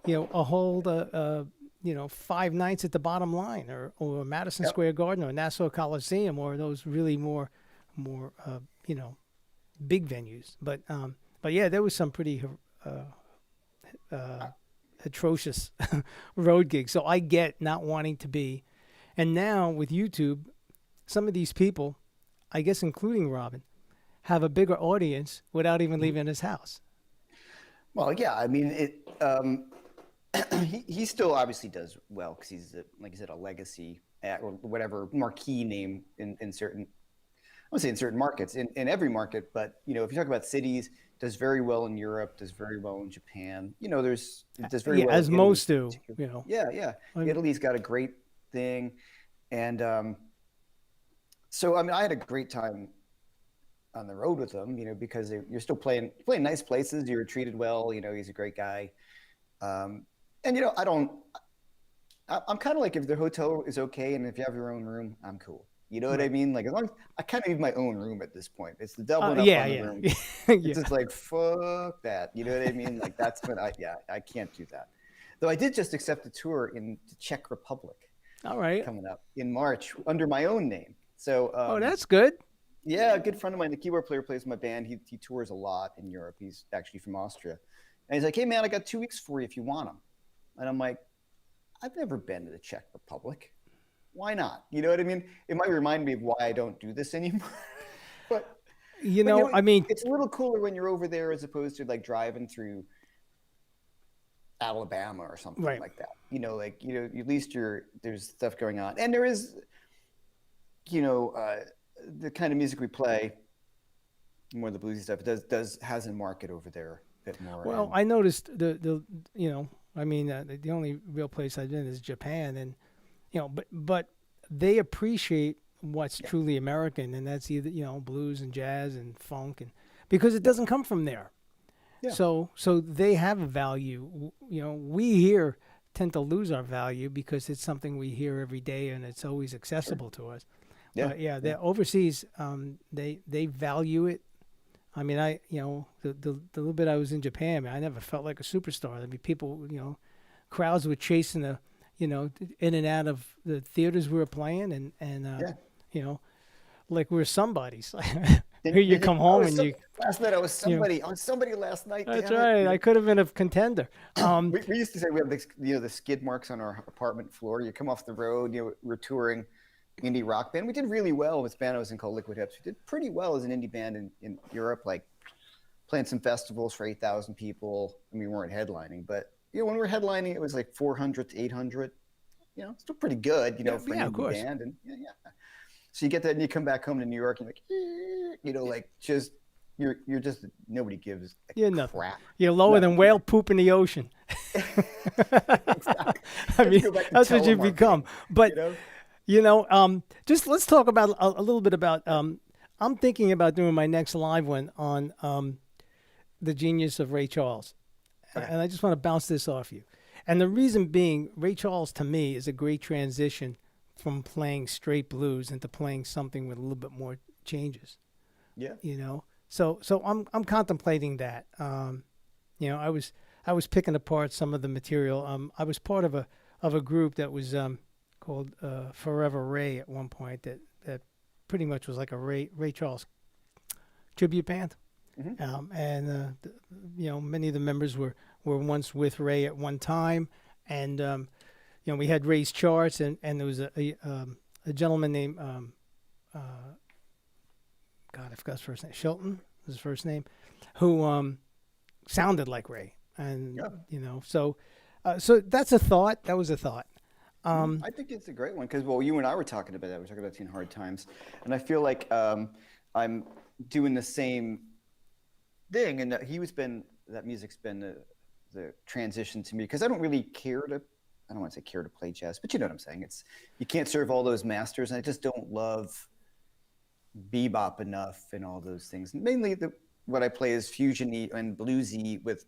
5 nights at the Bottom Line or Madison Square Garden or Nassau Coliseum or those really more big venues. But yeah, there was some pretty atrocious road gigs. So I get not wanting to be. And now with YouTube, some of these people, I guess including Robben, have a bigger audience without even leaving his house. Well, yeah, I mean, he still obviously does well because he's, like you said, a legacy or whatever marquee name in certain, I won't say in certain markets, in every market, but, you know, if you talk about cities, does very well in Europe, does very well in Japan. You know, does very well as in most Italy, do, you know. Yeah. Italy's got a great thing. And so, I mean, I had a great time on the road with him, you know, because you're still playing nice places. You're treated well. You know, he's a great guy. And, you know, I'm kind of like, if the hotel is okay and if you have your own room, I'm cool. You know what I mean? Like, as long as I kind of need my own room at this point. It's the doubling up Yeah, on the yeah, room. yeah. It's just like, fuck that. You know what I mean? Like, that's when I can't do that. Though I did just accept a tour in the Czech Republic All right. coming up in March under my own name. So, Oh, that's good. yeah, a good friend of mine, the keyboard player, plays in my band. He tours a lot in Europe. He's actually from Austria. And he's like, hey, man, I got 2 weeks for you if you want them. And I'm like, I've never been to the Czech Republic. Why not? You know what I mean? It might remind me of why I don't do this anymore. but, I mean, it's a little cooler when you're over there as opposed to like driving through Alabama or something like that. At least there's stuff going on. And there is, the kind of music we play, more the bluesy stuff, has a market over there a bit more. Well, I noticed the only real place I've been is Japan, and but they appreciate what's truly American, and that's either blues and jazz and funk, and because it doesn't come from there. Yeah. So they have a value. We here tend to lose our value because it's something we hear every day and it's always accessible to us. Yeah. But they're overseas. They value it. I mean, the little bit I was in Japan, man, I never felt like a superstar. I mean, people, crowds were chasing in and out of the theaters we were playing, and like we were somebodies. Here you come home and you. Last night I was somebody. I was somebody last night. That's right. I could have been a contender. We used to say we have the skid marks on our apartment floor. You come off the road. We're touring indie rock band. We did really well with band I was in called Liquid Hips. We did pretty well as an indie band in Europe, like playing some festivals for 8,000 people. I mean, we weren't headlining, but when we were headlining, it was like 400 to 800. Still pretty good, for an indie band. And so you get that, and you come back home to New York, and you're just nobody gives a crap. You're lower than whale poop in the ocean. Exactly. I mean, that's what you become. But just let's talk about a little bit about. I'm thinking about doing my next live one on the genius of Ray Charles, and I just want to bounce this off you. And the reason being, Ray Charles to me is a great transition from playing straight blues into playing something with a little bit more changes. Yeah. So I'm contemplating that. I was picking apart some of the material. I was part of a group that was called Forever Ray at one point that pretty much was like a Ray Charles tribute band. Mm-hmm. And many of the members were once with Ray at one time, and we had Ray's charts, and there was a gentleman named God, I forgot his first name. Shelton was his first name, who sounded like Ray, and so that's a thought. That was a thought. I think it's a great one because you and I were talking about that. We were talking about Teen Hard Times, and I feel like I'm doing the same thing, and that music's been the transition to me because I don't really care to. I don't want to say care to play jazz, but you know what I'm saying. You can't serve all those masters, and I just don't love bebop enough and all those things. Mainly what I play is fusion-y and bluesy with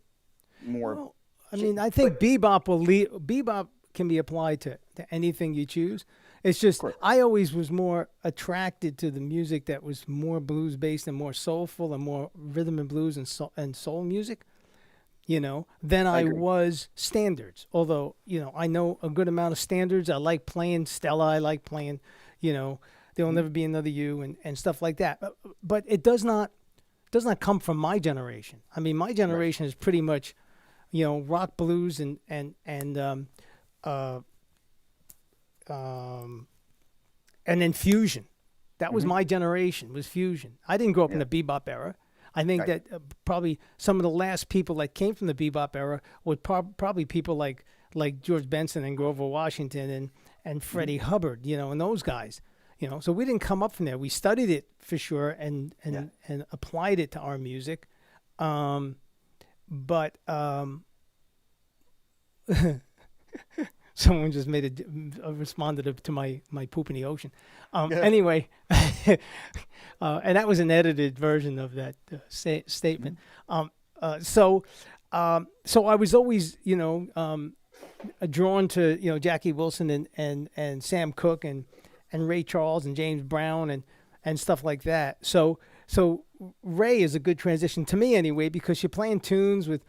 more. Well, I mean, I think bebop can be applied to anything you choose. It's just I always was more attracted to the music that was more blues based and more soulful and more rhythm and blues and soul music, than I was standards. Although, I know a good amount of standards. I like playing Stella. I like playing, There'll Never Be Another You and stuff like that. But it does not come from my generation. I mean, my generation is pretty much, rock, blues, and then fusion. That was my generation, was fusion. I didn't grow up in the bebop era. I think that probably some of the last people that came from the bebop era were probably people like George Benson and Grover Washington and Freddie Hubbard, and those guys. So we didn't come up from there. We studied it for sure and applied it to our music. But someone just responded to my poop in the ocean. Anyway, and that was an edited version of that statement. So I was always, drawn to Jackie Wilson and Sam Cooke and Ray Charles and James Brown and stuff like that. So Ray is a good transition to me anyway, because you're playing tunes with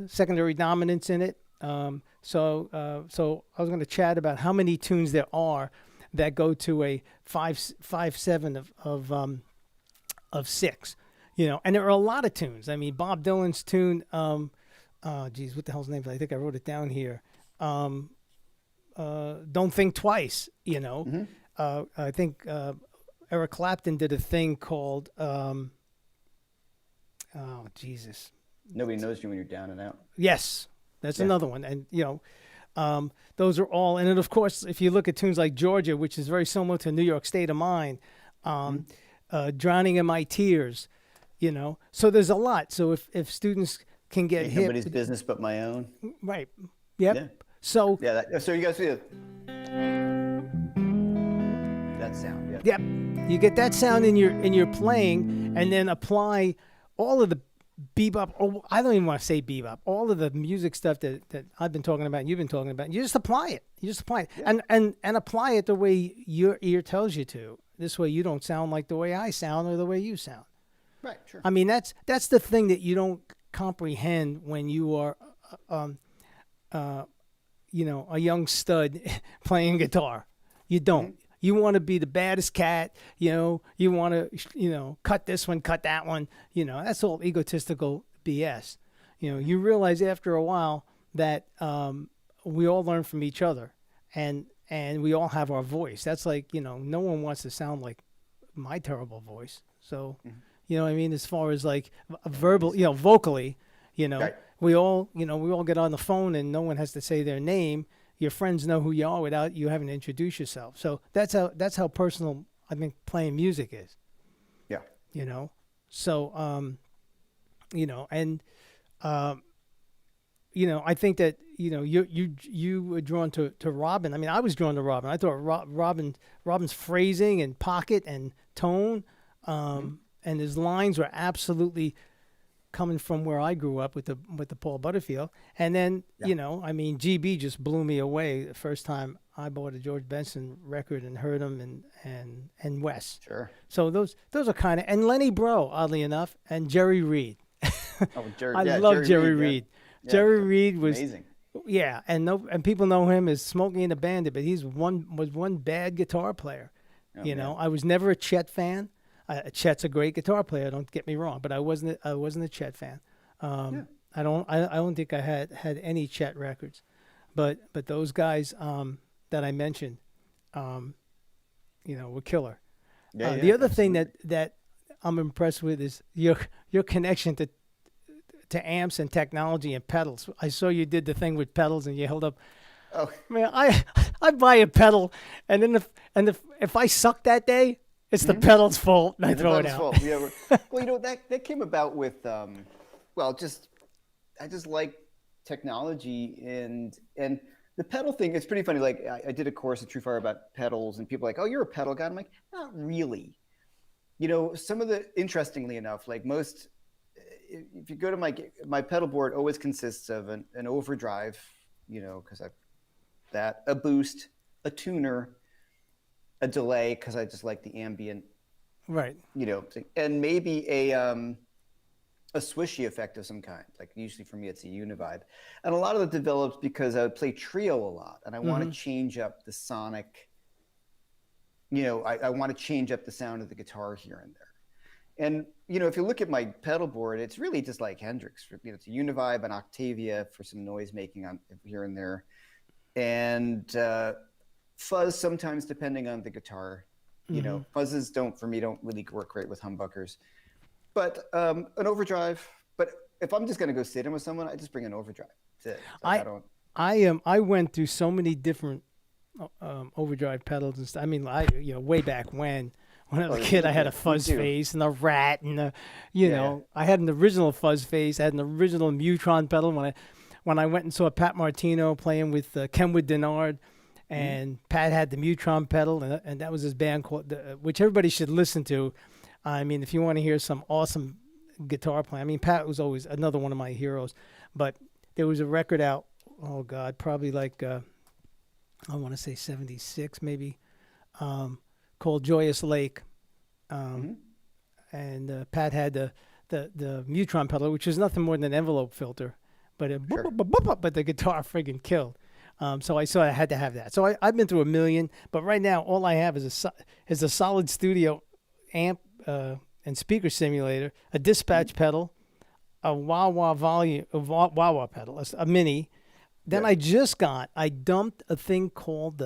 secondary dominants in it. So I was going to chat about how many tunes there are that go to a 5/7 of 6, and there are a lot of tunes. I mean, Bob Dylan's tune, what the hell's the name? I think I wrote it down here. Don't Think Twice, I think Eric Clapton did a thing called, Jesus. Nobody knows you when you're down and out. Yes, that's another one. And, those are all. And then, of course, if you look at tunes like Georgia, which is very similar to New York State of Mind, Drowning in My Tears, So there's a lot. So if students can get Ain't hip. nobody's business but my own. Right. Yep. Yeah. So. Yeah. So you guys see it. That sound. Yeah. Yep. You get that sound in your playing, and then apply all of the bebop, or I don't even want to say bebop, all of the music stuff that I've been talking about and you've been talking about. You just apply it. Yeah. And apply it the way your ear tells you to. This way you don't sound like the way I sound or the way you sound. Right, sure. I mean, that's the thing that you don't comprehend when you are a young stud playing guitar. You don't. Mm-hmm. You want to be the baddest cat, you want to, cut this one, cut that one, that's all egotistical BS. You realize after a while that we all learn from each other, and we all have our voice. That's like, no one wants to sound like my terrible voice. So, you know what I mean? As far as like verbal, vocally, Right. we all get on the phone and no one has to say their name. Your friends know who you are without you having to introduce yourself. So that's how personal I think playing music is. Yeah. So I think that you were drawn to Robben. I mean, I was drawn to Robben. I thought Robben's phrasing and pocket and tone, and his lines were absolutely coming from where I grew up with the Paul Butterfield. And then, GB just blew me away the first time I bought a George Benson record and heard him and Wes. Sure. So those are kind of, and Lenny Breau, oddly enough, and Jerry Reed. I love Jerry Reed. Yeah. Jerry Reed was amazing. Yeah, and people know him as Smokey and the Bandit, but was one bad guitar player. Man. I was never a Chet fan. Chet's a great guitar player. Don't get me wrong, but I wasn't a Chet fan. I don't think I had any Chet records, but those guys that I mentioned, were killer. The other thing that I'm impressed with is your connection to amps and technology and pedals. I saw you did the thing with pedals and you held up. Oh man, I buy a pedal and then if I suck that day, it's the pedal's fault, and I throw it out. Yeah, well, that came about with, I just like technology and the pedal thing. It's pretty funny. Like I did a course at True Fire about pedals, and people are like, "Oh, you're a pedal guy." I'm like, not really. Some of the interestingly enough, like most, if you go to my pedal board, always consists of an overdrive, because a boost, a tuner, a delay, because I just like the ambient, right? And maybe a swishy effect of some kind. Like usually for me, it's a univibe, and a lot of it develops because I would play trio a lot, and I want to change up the sonic. I want to change up the sound of the guitar here and there, and if you look at my pedal board, it's really just like Hendrix. It's a univibe, an Octavia for some noise making on here and there, and fuzz sometimes depending on the guitar. Fuzzes don't really work great with humbuckers, but an overdrive. But if I'm just going to go sit in with someone, I just bring an overdrive. That's it. I went through so many different overdrive pedals and stuff. I mean, way back when I was a kid, I had a fuzz face and a rat and I had an original fuzz face. I had an original Mutron pedal when I went and saw Pat Martino playing with Kenwood Denard. And Pat had the Mutron pedal, and that was his band called, which everybody should listen to. I mean, if you want to hear some awesome guitar playing, I mean, Pat was always another one of my heroes. But there was a record out oh God, probably like I want to say 76 maybe, called Joyous Lake. Mm-hmm. And Pat had the Mutron pedal, which is nothing more than an envelope filter, but Sure. but the guitar friggin' killed. So I had to have that. So I've been through a million, but right now all I have is a solid studio amp and speaker simulator, a dispatch pedal, a wah-wah volume, wah-wah pedal, a mini. Then Yeah. I dumped a thing called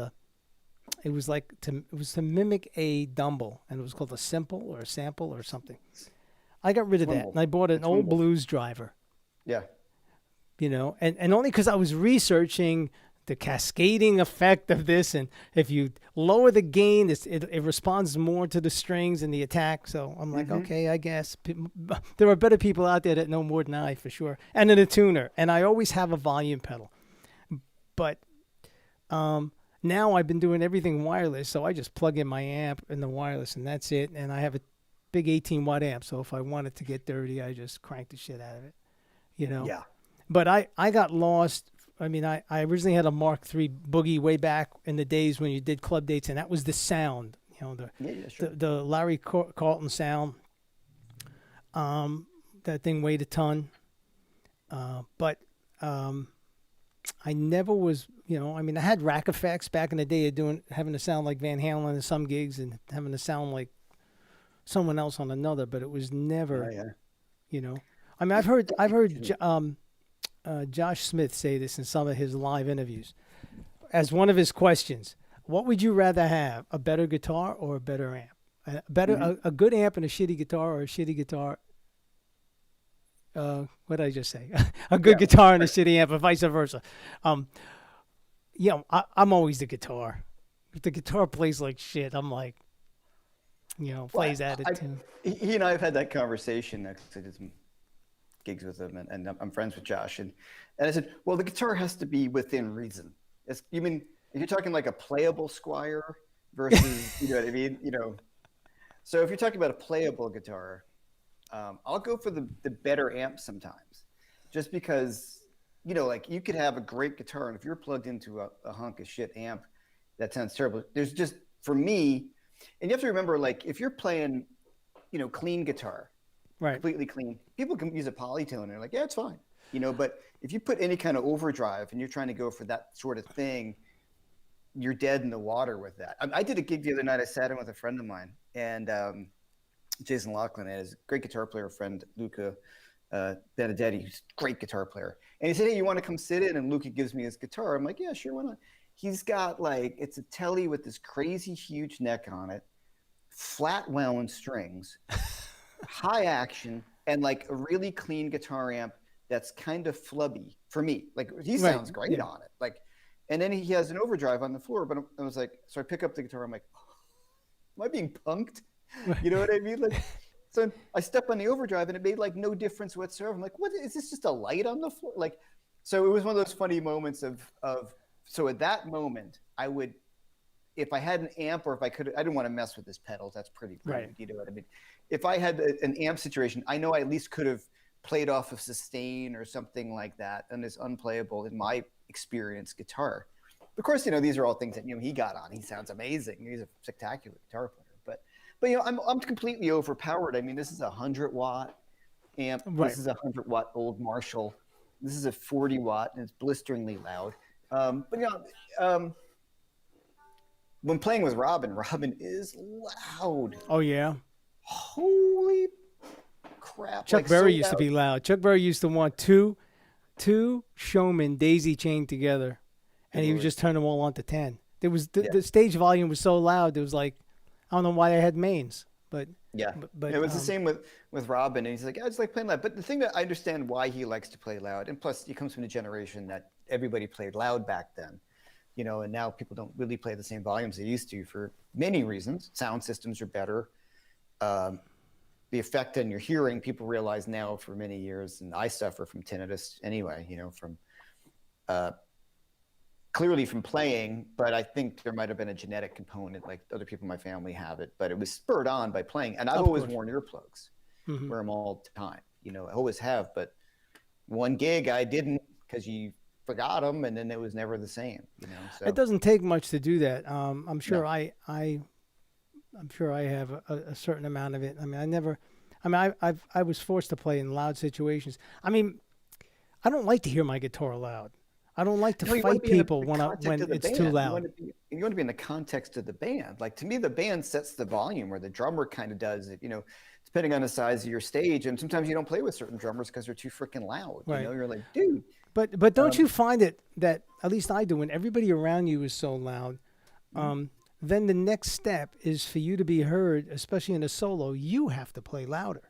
it was to mimic a Dumble, and it was called a Simple or a Sample or something. I got rid of that, and I bought an old blues driver, Yeah. And only because I was researching the cascading effect of this, and if you lower the gain, it responds more to the strings and the attack. So I'm like, okay, I guess there are better people out there that know more than I, for sure. And then a tuner, and I always have a volume pedal, but now I've been doing everything wireless, so I just plug in my amp in the wireless, and that's it. And I have a big 18-watt amp, so if I wanted to get dirty, I just crank the shit out of it, Yeah. But I got lost. I mean, I originally had a Mark III Boogie way back in the days when you did club dates, and that was the sound, Sure. the Larry Carlton sound. That thing weighed a ton. But I never was, I mean, I had rack effects back in the day of having to sound like Van Halen in some gigs and having to sound like someone else on another, but it was never, I mean, I've heard Josh Smith say this in some of his live interviews as one of his questions. What would you rather have, a better guitar or a better amp? A good amp and a shitty guitar, or a shitty guitar? What did I just say? A good guitar and a shitty amp, or vice versa. I'm always the guitar. If the guitar plays like shit, I'm like, plays out of tune. He and I have had that conversation. I did some gigs with him, and I'm friends with Josh. And I said, well, the guitar has to be within reason. You mean, if you're talking like a playable Squire versus, you know what I mean? So if you're talking about a playable guitar, I'll go for the better amp sometimes, just because, like you could have a great guitar, and if you're plugged into a hunk of shit amp, that sounds terrible. There's just, for me, and you have to remember, like if you're playing, clean guitar, right, completely clean, people can use a polytone and they're like, yeah, it's fine. But if you put any kind of overdrive and you're trying to go for that sort of thing, you're dead in the water with that. I did a gig the other night. I sat in with a friend of mine, and Jason Laughlin and his great guitar player friend, Luca Benedetti, who's a great guitar player. And he said, hey, you want to come sit in? And Luca gives me his guitar. I'm like, yeah, sure, why not? He's got it's a Tele with this crazy huge neck on it, flat wound strings, high action, and like a really clean guitar amp that's kind of flubby for me. Like he sounds great on it. And then he has an overdrive on the floor, but I was like, so I pick up the guitar. I'm like, am I being punked? You know what I mean? So I step on the overdrive and it made no difference whatsoever. I'm like, what is this, just a light on the floor? So it was one of those funny moments of so at that moment I would, if I had an amp, or if I could, I didn't want to mess with his pedals. That's pretty great. Right. You know what I mean? If I had an amp situation, I know I at least could have played off of sustain or something like that, and it's unplayable in my experience guitar. Of course, these are all things that he got on. He sounds amazing. He's a spectacular guitar player. But I'm completely overpowered. I mean, this is a 100-watt amp. Right. This is a 100-watt old Marshall. This is a 40-watt, and it's blisteringly loud. When playing with Robben is loud. Oh yeah. Holy crap! Chuck Berry used to be loud. Chuck Berry used to want two showmen daisy chained together, and he would just turn them all on to 10. There was the stage volume was so loud. There was I don't know why I had mains, but but it was the same with Robben, and he's like, I just like playing loud. But the thing that I understand why he likes to play loud, and plus he comes from a generation that everybody played loud back then, and now people don't really play the same volumes they used to for many reasons. Sound systems are better. The effect on your hearing, people realize now for many years, and I suffer from tinnitus anyway, from clearly from playing, but I think there might have been a genetic component, like other people in my family have it, but it was spurred on by playing. And I've always worn earplugs, wear them all the time. I always have, but one gig I didn't, because you forgot them, and then it was never the same. So It doesn't take much to do that. I'm sure no. I'm sure I have a certain amount of it. I mean, I was forced to play in loud situations. I mean, I don't like to hear my guitar loud. I don't like to No, you want fight to be in people the when context of the it's band. too You loud. want to be in the context of the band. Like, to me, the band sets the volume, or the drummer kind of does it, depending on the size of your stage. And sometimes you don't play with certain drummers because they're too freaking loud. Right. You're like, dude. But don't you find it that, at least I do, when everybody around you is so loud, then the next step is for you to be heard, especially in a solo, you have to play louder.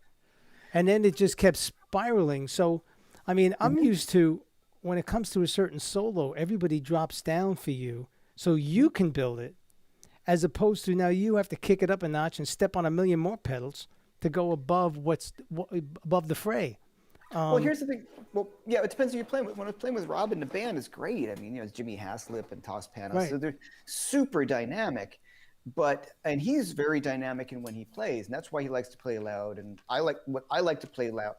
And then it just kept spiraling. So, I mean, I'm used to, when it comes to a certain solo, everybody drops down for you so you can build it, as opposed to now you have to kick it up a notch and step on a million more pedals to go above above the fray. Well, here's the thing. Well, yeah, it depends who you're playing with. When I was playing with Robben, the band is great. I mean, it's Jimmy Haslip and Toss Panos, Right. so they're super dynamic. And he's very dynamic in when he plays, and that's why he likes to play loud. And I like to play loud.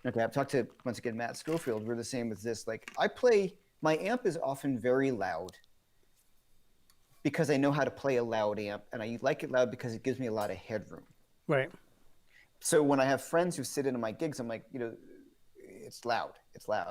Okay, I've talked to, once again, Matt Schofield. We're the same with this. Like, my amp is often very loud because I know how to play a loud amp, and I like it loud because it gives me a lot of headroom. Right. So when I have friends who sit into my gigs, I'm like, it's loud.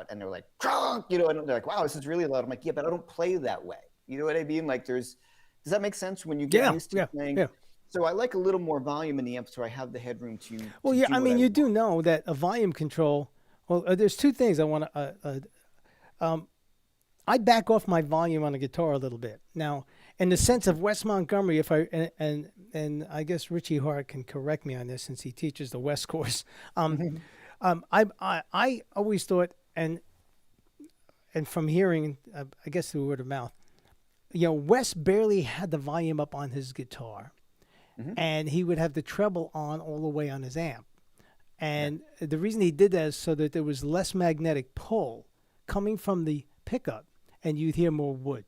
And they're like, drunk, and they're like, wow, this is really loud. I'm like, yeah, but I don't play that way. You know what I mean? Like, does that make sense when you get used to playing? Yeah. So I like a little more volume in the amp, so I have the headroom to. Well, yeah, I mean, you do know that a volume control. Well, there's two things I want to. I back off my volume on the guitar a little bit now, in the sense of Wes Montgomery. If I and I guess Richie Hart can correct me on this since he teaches the West course. I always thought, and from hearing, I guess through word of mouth, Wes barely had the volume up on his guitar. And he would have the treble on all the way on his amp. And the reason he did that is so that there was less magnetic pull coming from the pickup, and you'd hear more wood.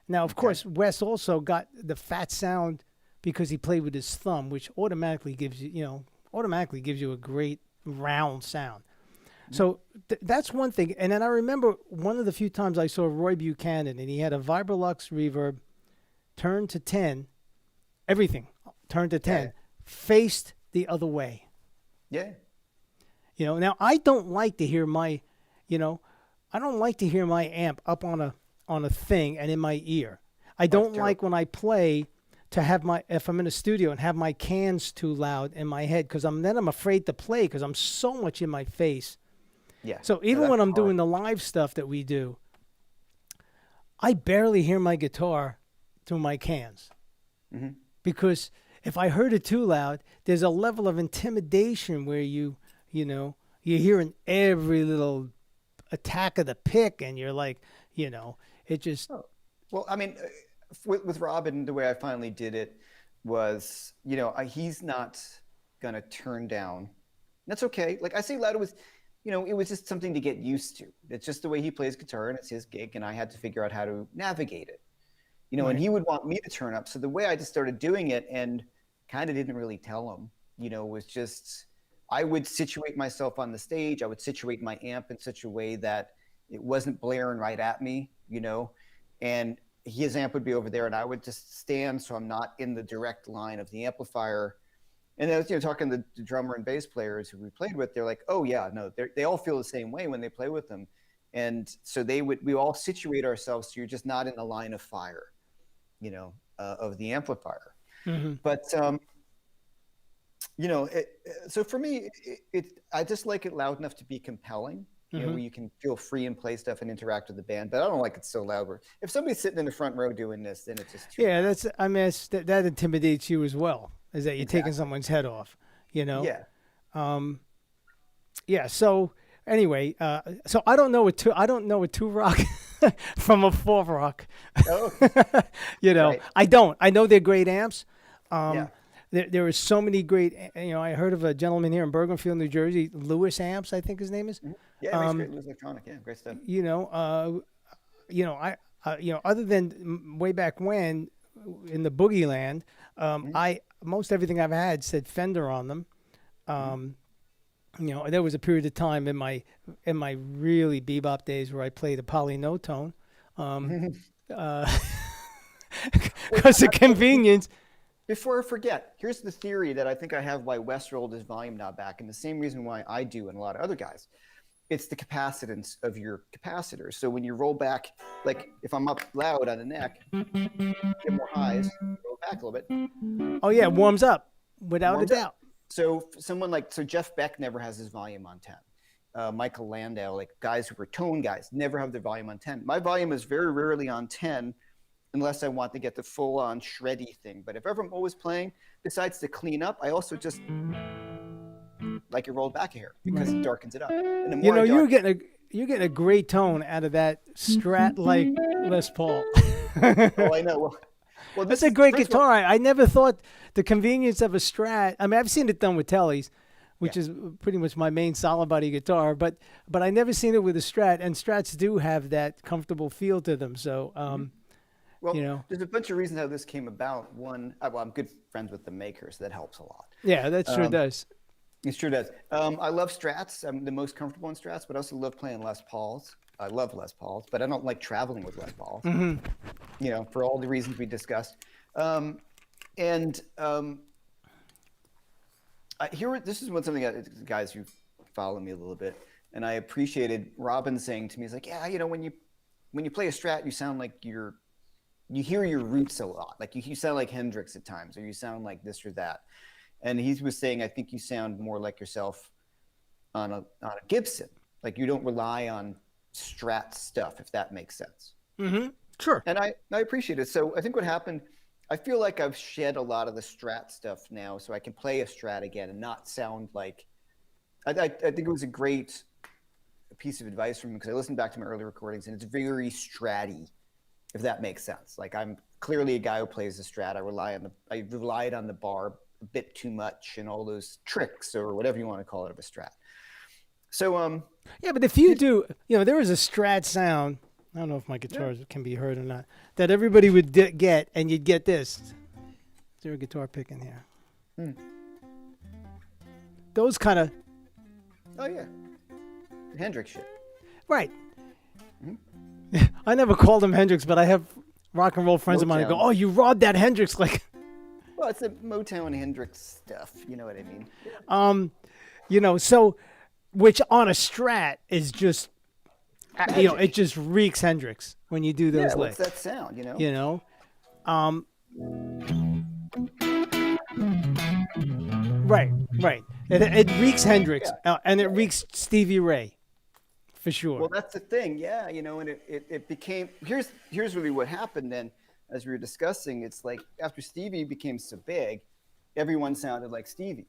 Now, of course, Wes also got the fat sound because he played with his thumb, which automatically gives you a great round sound. So that's one thing. And then I remember one of the few times I saw Roy Buchanan, and he had a Vibrolux reverb turned to 10. Everything turned to 10, faced the other way. Yeah. Now I don't like to hear my, I don't like to hear my amp up on a thing and in my ear. I don't like when I play to have if I'm in a studio and have my cans too loud in my head, because I'm afraid to play because I'm so much in my face. Yeah. So even when I'm doing the live stuff that we do, I barely hear my guitar through my cans. Because if I heard it too loud, there's a level of intimidation where you're hearing every little attack of the pick, and you're like, it just. Oh. Well, I mean, with Robben, the way I finally did it was, he's not gonna turn down. That's okay. Like I say, loud, it was, it was just something to get used to. It's just the way he plays guitar, and it's his gig, and I had to figure out how to navigate it. Right. And he would want me to turn up. So the way I just started doing it, and kind of didn't really tell him, was just, I would situate myself on the stage. I would situate my amp in such a way that it wasn't blaring right at me, and his amp would be over there, and I would just stand so I'm not in the direct line of the amplifier. And then, talking to the drummer and bass players who we played with, they're like, oh yeah, no, they all feel the same way when they play with them. And so we all situate ourselves so you're just not in the line of fire, of the amplifier. But, so for me, I just like it loud enough to be compelling, where you can feel free and play stuff and interact with the band. But I don't like it so loud where if somebody's sitting in the front row doing this, then it's just too loud. That intimidates you as well, is that you're taking someone's head off, Yeah. Yeah. So anyway, so I don't know a two rock from a 4-rock. Oh. Right. I don't. I know they're great amps. Yeah. There are so many great. I heard of a gentleman here in Bergenfield, New Jersey, Lewis Amps, I think his name is. Yeah, he's great. Lewis Electronic. Yeah, great stuff. Other than way back when in the Boogie Land, most everything I've had said Fender on them. you know, there was a period of time in my really bebop days where I played a polynotone, because of convenience. Before I forget, here's the theory that I think I have why Wes rolled his volume knob back, and the same reason why I do and a lot of other guys. It's the capacitance of your capacitors. So when you roll back, like if I'm up loud on the neck, get more highs, roll back a little bit. Oh yeah, it warms up without Warms a doubt. up. So someone like Jeff Beck never has his volume on 10. Michael Landau, like guys who were tone guys, never have their volume on 10. My volume is very rarely on 10 unless I want to get the full-on shreddy thing. But if ever I'm always playing, besides to clean up, I also just like it rolled back here because it darkens it up. And the more You know, you're getting a great tone out of that Strat like Les Paul. Oh, I know. Well, That's a great guitar. I never thought the convenience of a Strat. I mean, I've seen it done with Tellys, which is pretty much my main solid body guitar, but I never seen it with a Strat, and Strats do have that comfortable feel to them. So, well, you know, there's a bunch of reasons how this came about. One, well, I'm good friends with the maker, so that helps a lot. yeah, that sure does. It sure does. I love Strats. I'm the most comfortable in Strats, but I also love playing Les Pauls. I love Les Pauls, but I don't like traveling with Les Pauls. You know, for all the reasons we discussed. This is something that guys who follow me a little bit, and I appreciated Robben saying to me, he's like, yeah, you know, when you play a Strat, you sound like you hear your roots a lot. Like you sound like Hendrix at times, or you sound like this or that. And he was saying, I think you sound more like yourself on a Gibson. Like you don't rely on Strat stuff, if that makes sense. Sure. And I appreciate it. So I think what happened, I feel like I've shed a lot of the Strat stuff now, so I can play a Strat again and not sound like. I think it was a great piece of advice from him, because I listened back to my early recordings, and it's very Stratty, if that makes sense. Like I'm clearly a guy who plays the Strat. I relied on the bar a bit too much and all those tricks, or whatever you want to call it, of a Strat. So yeah, but if you do, you know, there is a Strat sound. I don't know if my guitars can be heard or not. That everybody would get, and you'd get this. Is there a guitar pick in here? Those kind of. Oh yeah, Hendrix shit. Right. I never called him Hendrix, but I have rock and roll friends of mine who go, "Oh, you robbed that Hendrix!" Like. Well, it's the Motown Hendrix stuff. You know what I mean? You know, so which on a Strat is just, you know, it just reeks Hendrix when you do those licks. What's that sound? You know. You know, right. It reeks Hendrix, and it reeks Stevie Ray, for sure. Well, that's the thing. Yeah, you know, and it became here's really what happened then. As we were discussing, it's like after Stevie became so big, everyone sounded like Stevie,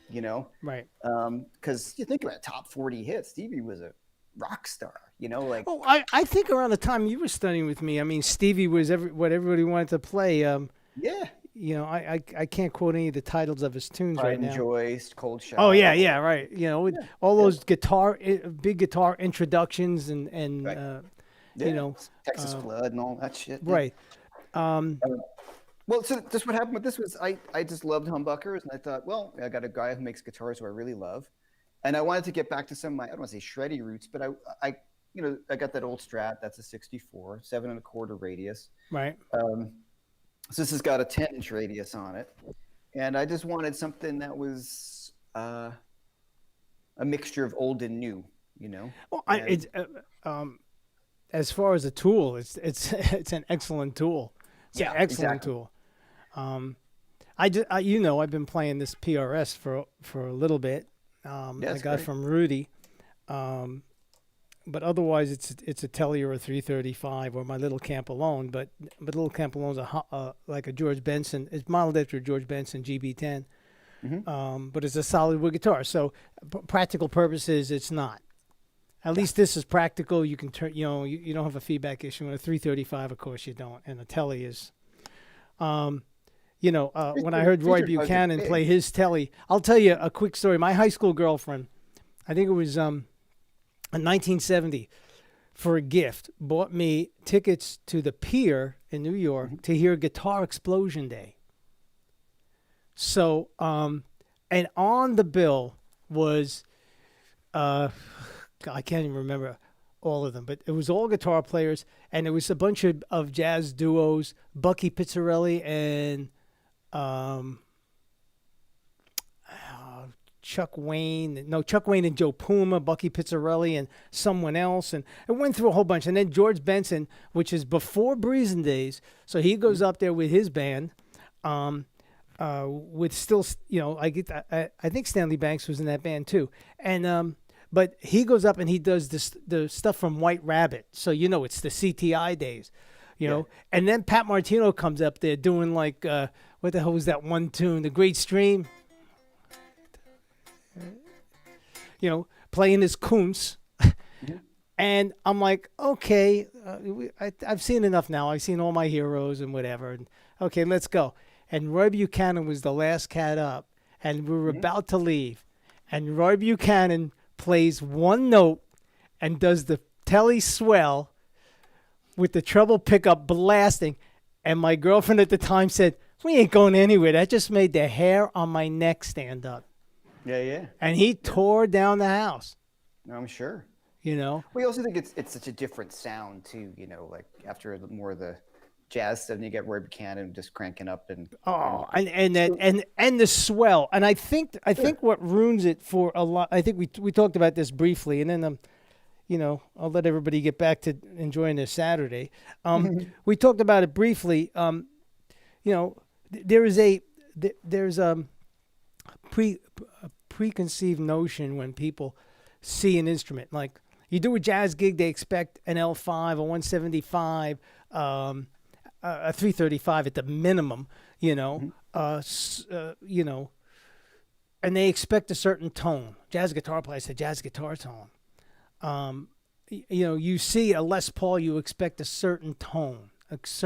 you know? Right. Because you think about top 40 hits, Stevie was a rock star, you know? Like, oh, I think around the time you were studying with me, I mean, Stevie was what everybody wanted to play. Yeah. You know, I can't quote any of the titles of his tunes Pride right now. and Joy, Cold Shower. Oh yeah, right. You know, all those big guitar introductions and you know, Texas Flood and all that shit. Right. Well, so just what happened with this was I just loved humbuckers, and I thought, well, I got a guy who makes guitars who I really love, and I wanted to get back to some of my, I don't want to say shreddy roots, but I you know, I got that old Strat, that's a 64, 7 1/4 radius. Right. So this has got a 10-inch radius on it, and I just wanted something that was a mixture of old and new, you know. Well, as far as a tool, it's an excellent tool. It's an excellent tool. You know, I've been playing this PRS for a little bit. I got from Rudy. But otherwise, it's a Telly or a 335 or my Little Camp Alone. But Little Camp Alone's like a George Benson. It's modeled after a George Benson GB10. But it's a solid wood guitar. So practical purposes, it's not. At least this is practical. You can turn, you know, you don't have a feedback issue. In a 335, of course, you don't. And a Telly is, you know, when I heard Roy Buchanan play his Telly, I'll tell you a quick story. My high school girlfriend, I think it was in 1970, for a gift, bought me tickets to the Pier in New York to hear Guitar Explosion Day. So, and on the bill was uh, I can't even remember all of them, but it was all guitar players, and it was a bunch of jazz duos, Bucky Pizzarelli and um, Chuck Wayne. No, Chuck Wayne and Joe Puma, Bucky Pizzarelli and someone else. And it went through a whole bunch. And then George Benson, which is before Breezing Days. So he goes up there with his band. With still, I think Stanley Banks was in that band too. And, but he goes up and he does the stuff from White Rabbit. So, it's the CTI days, know. And then Pat Martino comes up there doing like, what the hell was that one tune? The Great Stream. Playing his Kunz. And I'm like, okay, I've seen enough now. I've seen all my heroes and whatever. And okay, let's go. And Roy Buchanan was the last cat up. And we were about to leave. And Roy Buchanan plays one note and does the telly swell with the treble pickup blasting. And my girlfriend at the time said, we ain't going anywhere. That just made the hair on my neck stand up. Yeah. And he tore down the house. I'm sure. We also think it's such a different sound too. Like after more of the jazz stuff, and you get Roy Buchanan just cranking up and and the swell. And I think what ruins it for a lot. I think we talked about this briefly, and then I'll let everybody get back to enjoying their Saturday. We talked about it briefly. There's a preconceived notion when people see an instrument. Like you do a jazz gig, they expect an L5, a 175, a 335 at the minimum, and they expect a certain tone. Jazz guitar player said jazz guitar tone. You see a Les Paul, you expect a certain tone. It's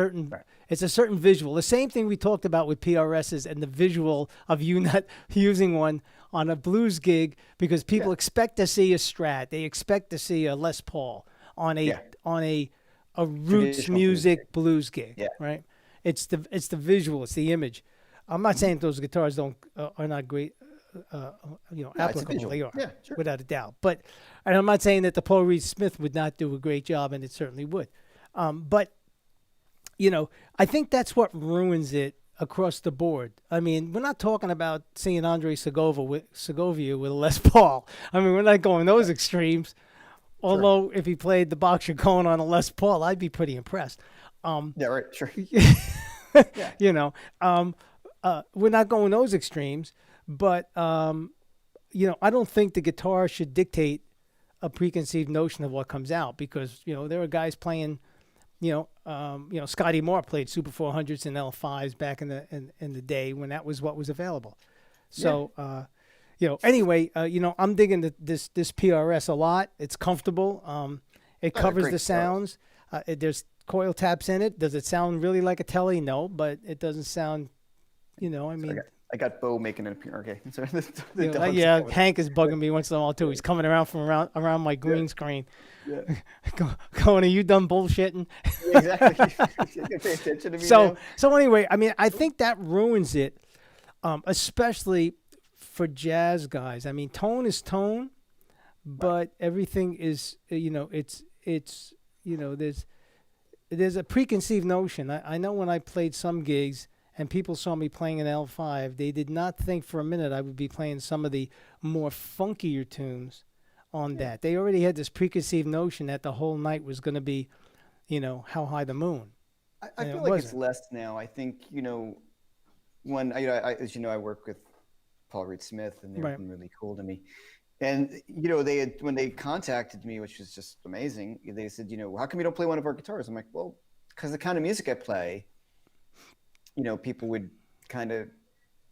a certain visual. The same thing we talked about with PRSs and the visual of you not using one on a blues gig because people expect to see a Strat. They expect to see a Les Paul on a roots music blues gig, right? It's the visual, it's the image. I'm not saying those guitars are not great, applicable. They are, without a doubt. But and I'm not saying that the Paul Reed Smith would not do a great job, and it certainly would. But I think that's what ruins it across the board. I mean, we're not talking about seeing Andre Segovia with a Les Paul. I mean, we're not going those extremes. Although if he played the box you're going on a Les Paul, I'd be pretty impressed. Sure. We're not going those extremes, but I don't think the guitar should dictate a preconceived notion of what comes out because there are guys playing. Scotty Moore played Super 400s and L5s back in the day when that was what was available. So, anyway, I'm digging this PRS a lot. It's comfortable. It covers the sounds. There's coil taps in it. Does it sound really like a telly? No, but it doesn't sound, I got Bo making an appearance. Okay. Hank is bugging me once in a while too. He's coming around from around my green screen. Going, are you done bullshitting? Exactly. Pay attention to me so anyway, I mean, I think that ruins it, especially for jazz guys. I mean, tone is tone, but everything is, there's a preconceived notion. I know when I played some gigs and people saw me playing an L5, they did not think for a minute I would be playing some of the more funkier tunes on that. They already had this preconceived notion that the whole night was going to be, How High the Moon. I feel like it's less now. I think, when as I work with Paul Reed Smith, and they've been really cool to me. And when they contacted me, which was just amazing, they said, how come you don't play one of our guitars? I'm like, well, because the kind of music I play, people would kind of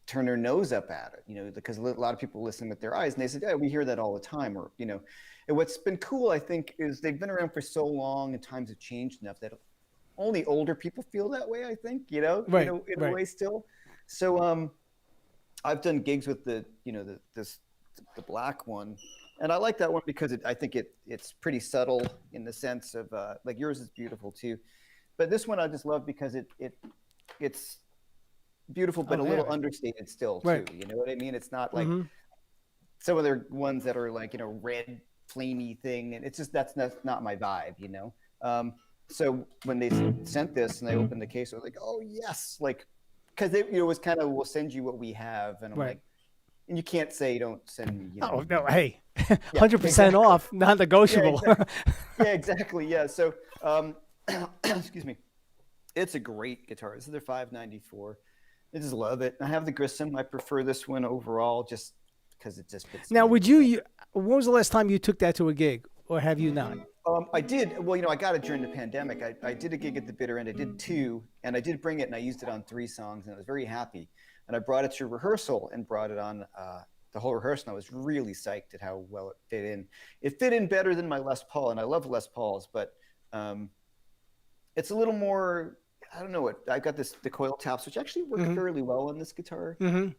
turn their nose up at it, because a lot of people listen with their eyes, and they said, yeah, we hear that all the time. Or, and what's been cool, I think, is they've been around for so long and times have changed enough that only older people feel that way, I think, in a way still. So I've done gigs with the black one, and I like that one because I think it's pretty subtle in the sense of like yours is beautiful too, but this one I just love because it's beautiful but a little understated still too. You know what I mean? It's not like some of their ones that are like, red flamey thing. And it's just, that's not my vibe, So when they sent this and they opened the case, I was like, oh yes. Like, cause it was kind of, we'll send you what we have. And I'm like, and you can't say don't send me, Oh no, hey, 100% exactly. off, non-negotiable. Yeah, exactly. Yeah. So, excuse me. It's a great guitar. This is their 594. I just love it. I have the Grissom. I prefer this one overall, just because it just fits. Now, would you? When was the last time you took that to a gig, or have you not? I did. Well, I got it during the pandemic. I did a gig at the bitter end. I did 2, and I did bring it, and I used it on 3 songs, and I was very happy. And I brought it to rehearsal and brought it on the whole rehearsal. And I was really psyched at how well it fit in. It fit in better than my Les Paul, and I love Les Pauls, but it's a little more. I don't know what. I got the coil taps, which actually work fairly well on this guitar. And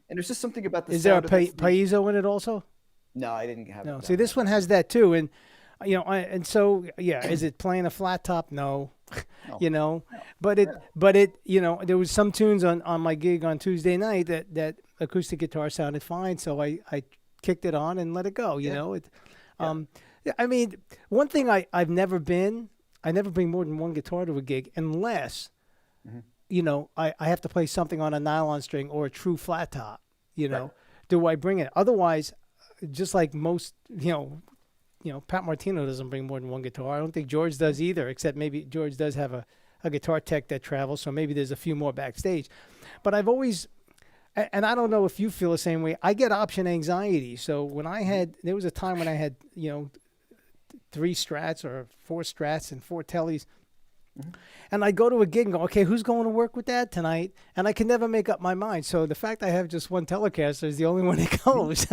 there's just something about the. Is there a piezo in it also? No, I didn't have. No, see, this one has that too, and and so is it playing a flat top? No. But it, there was some tunes on my gig on Tuesday night that acoustic guitar sounded fine, so I kicked it on and let it go. I mean, one thing I never bring more than one guitar to a gig unless, I have to play something on a nylon string or a true flat top. Do I bring it? Otherwise, just like most, Pat Martino doesn't bring more than one guitar. I don't think George does either, except maybe George does have a guitar tech that travels, so maybe there's a few more backstage. But I've always, and I don't know if you feel the same way, I get option anxiety. So when there was a time when I had, 3 Strats or 4 Strats and 4 Tellys. And I go to a gig and go, okay, who's going to work with that tonight? And I can never make up my mind. So the fact I have just one Telecaster is the only one that goes,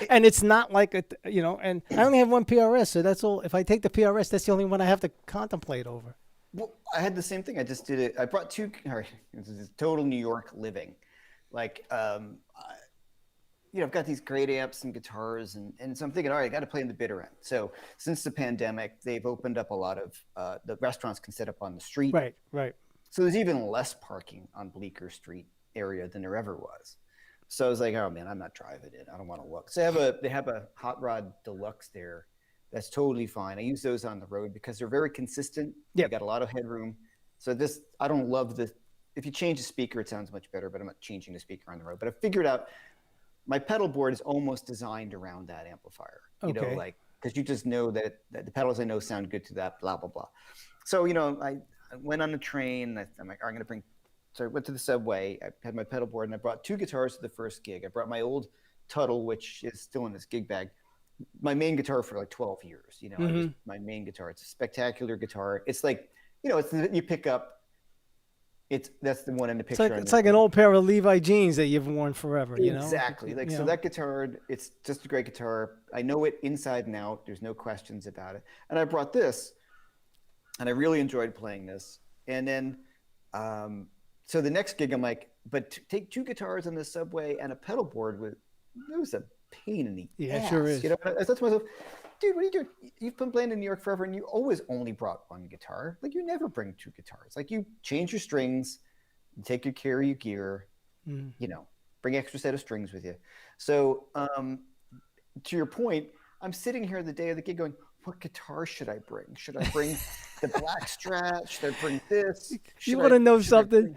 and it's not like, and I only have one PRS. So that's all. If I take the PRS, that's the only one I have to contemplate over. Well, I had the same thing. I just did it. I brought 2, this is total New York living. Like, I've got these great amps and guitars, and so I'm thinking, all right, I got to play in the bitter end. So since the pandemic, they've opened up a lot of the restaurants can set up on the street. Right. So there's even less parking on Bleecker Street area than there ever was. So I was like, oh man, I'm not driving it. I don't want to look. So they have a Hot Rod Deluxe there. That's totally fine. I use those on the road because they're very consistent. Yeah. They got a lot of headroom. So I don't love if you change the speaker, it sounds much better, but I'm not changing the speaker on the road. But I figured out my pedal board is almost designed around that amplifier, because you just know that the pedals I know sound good to that, blah, blah, blah. So, I went on a train. I'm like, I'm going to bring, so I went to the subway. I had my pedal board and I brought 2 guitars to the first gig. I brought my old Tuttle, which is still in this gig bag, my main guitar for like 12 years, my main guitar. It's a spectacular guitar. It's like, you pick up, that's the one in the picture. It's like an old pair of Levi jeans that you've worn forever, Exactly. So that guitar, it's just a great guitar. I know it inside and out. There's no questions about it. And I brought this, and I really enjoyed playing this. And then, so the next gig, I'm like, but take 2 guitars on the subway and a pedal board it was a pain in the ass. Yeah, it sure is. I thought to myself, dude, what are you doing? You've been playing in New York forever, and you always only brought 1 guitar. Like, you never bring 2 guitars. Like, you change your strings, you take your carry your gear, bring extra set of strings with you. So, to your point, I'm sitting here the day of the gig going, what guitar should I bring? Should I bring the black Strat? Should I bring this? You want to know something?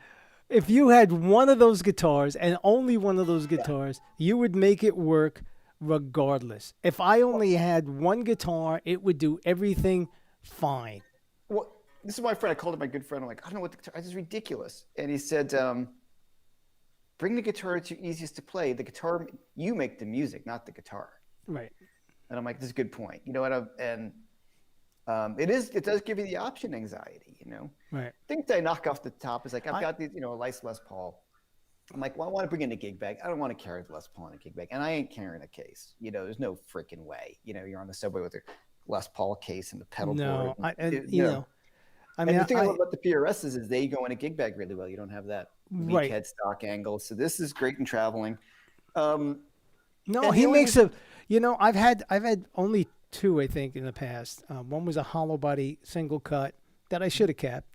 If you had one of those guitars and only one of those guitars, you would make it work regardless. If I only had one guitar, it would do everything fine. Well, this is my friend. I called him my good friend. I'm like, I don't know what the guitar. This is ridiculous. And he said, bring the guitar that's easiest to play. The guitar, you make the music, not the guitar. Right. And I'm like, this is a good point. It does give you the option anxiety, Right. Things I knock off the top is like, I've got these, a nice Les Paul. I'm like, well, I want to bring in a gig bag. I don't want to carry the Les Paul in a gig bag. And I ain't carrying a case. There's no freaking way. You're on the subway with a Les Paul case and the pedal board. I mean, the thing I love about the PRS is they go in a gig bag really well. You don't have that weak headstock angle. So this is great in traveling. No, he makes I've had only 2, I think, in the past. One was a hollow body single cut that I should have kept,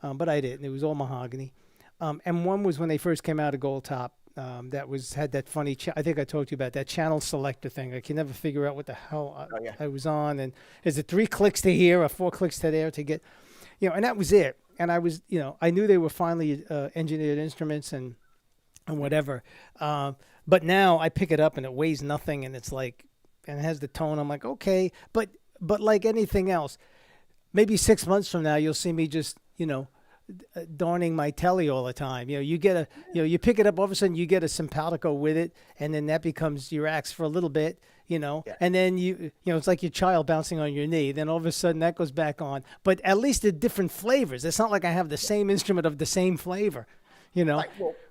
but I didn't. It was all mahogany. And one was when they first came out of Gold Top, that had that funny. I think I told you about that channel selector thing. I can never figure out what the hell I was on. And is it 3 clicks to here or 4 clicks to there to get, and that was it. And I was, I knew they were finally engineered instruments and whatever. But now I pick it up and it weighs nothing, and it's like, and it has the tone. I'm like, okay, but like anything else, maybe 6 months from now you'll see me just, darning my telly all the time. You get you pick it up, all of a sudden you get a simpatico with it, and then that becomes your axe for a little bit, and then it's like your child bouncing on your knee. Then all of a sudden that goes back on. But at least they're different flavors. It's not like I have the same instrument of the same flavor. I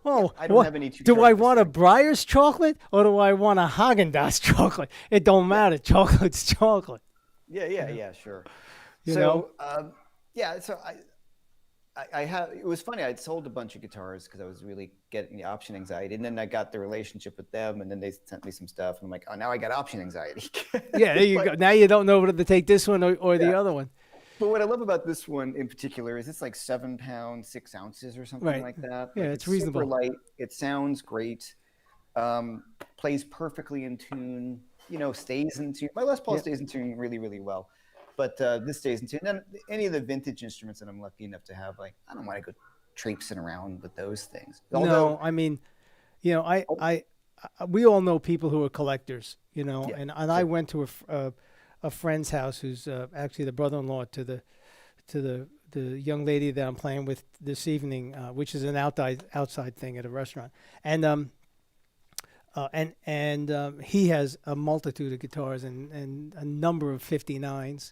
don't have any. Do I want a Breyer's chocolate or do I want a Haagen-Dazs chocolate? It don't matter. Chocolate's chocolate. Yeah, sure. So I have. It was funny. I'd sold a bunch of guitars because I was really getting the option anxiety, and then I got the relationship with them, and then they sent me some stuff, and I'm like, oh, now I got option anxiety. Yeah, there you go. Now you don't know whether to take this one or the other one. But what I love about this one in particular is it's like 7 pounds, 6 ounces or something like that. Yeah, it's reasonable. Super light. It sounds great. Plays perfectly in tune. Stays in tune. My Les Paul stays in tune really, really well. But this stays in tune. And then any of the vintage instruments that I'm lucky enough to have, like, I don't want to go traipsing around with those things. No, I mean, we all know people who are collectors, and I went to a friend's house who's actually the brother-in-law to the young lady that I'm playing with this evening, which is an outside thing at a restaurant, and he has a multitude of guitars and a number of 59s,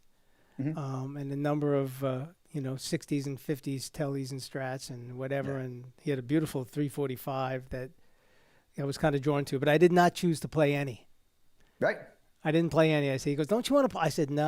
and a number of 60s and 50s tellies and strats and whatever, and he had a beautiful 345 that I was kind of drawn to, but I did not choose to play any. Right. I didn't play any. I said, he goes, don't you want to play? I said, no.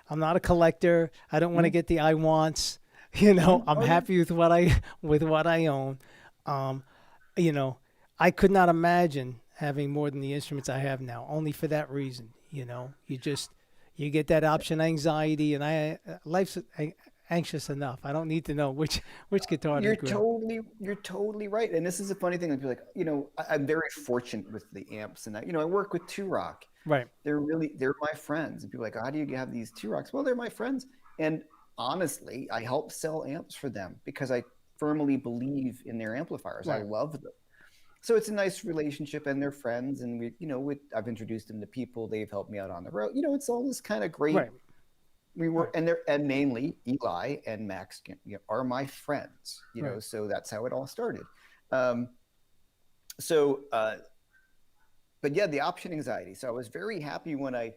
I'm not a collector. I don't want to get the I wants. I'm happy with what I own. I could not imagine having more than the instruments I have now, only for that reason. You get that option anxiety, and life's anxious enough. I don't need to know which guitar to grab. You're totally right. And this is a funny thing. I'd be like, I'm very fortunate with the amps, and I work with Two Rock. Right. They're my friends. And people are like, how do you have these Two Rocks? Well, they're my friends. And honestly, I help sell amps for them because I firmly believe in their amplifiers. Right. I love them. So it's a nice relationship, and they're friends. And I've introduced them to people. They've helped me out on the road. It's all this kind of great. Right. We were, and mainly Eli and Max are my friends, so that's how it all started. But yeah, the option anxiety. So I was very happy when I,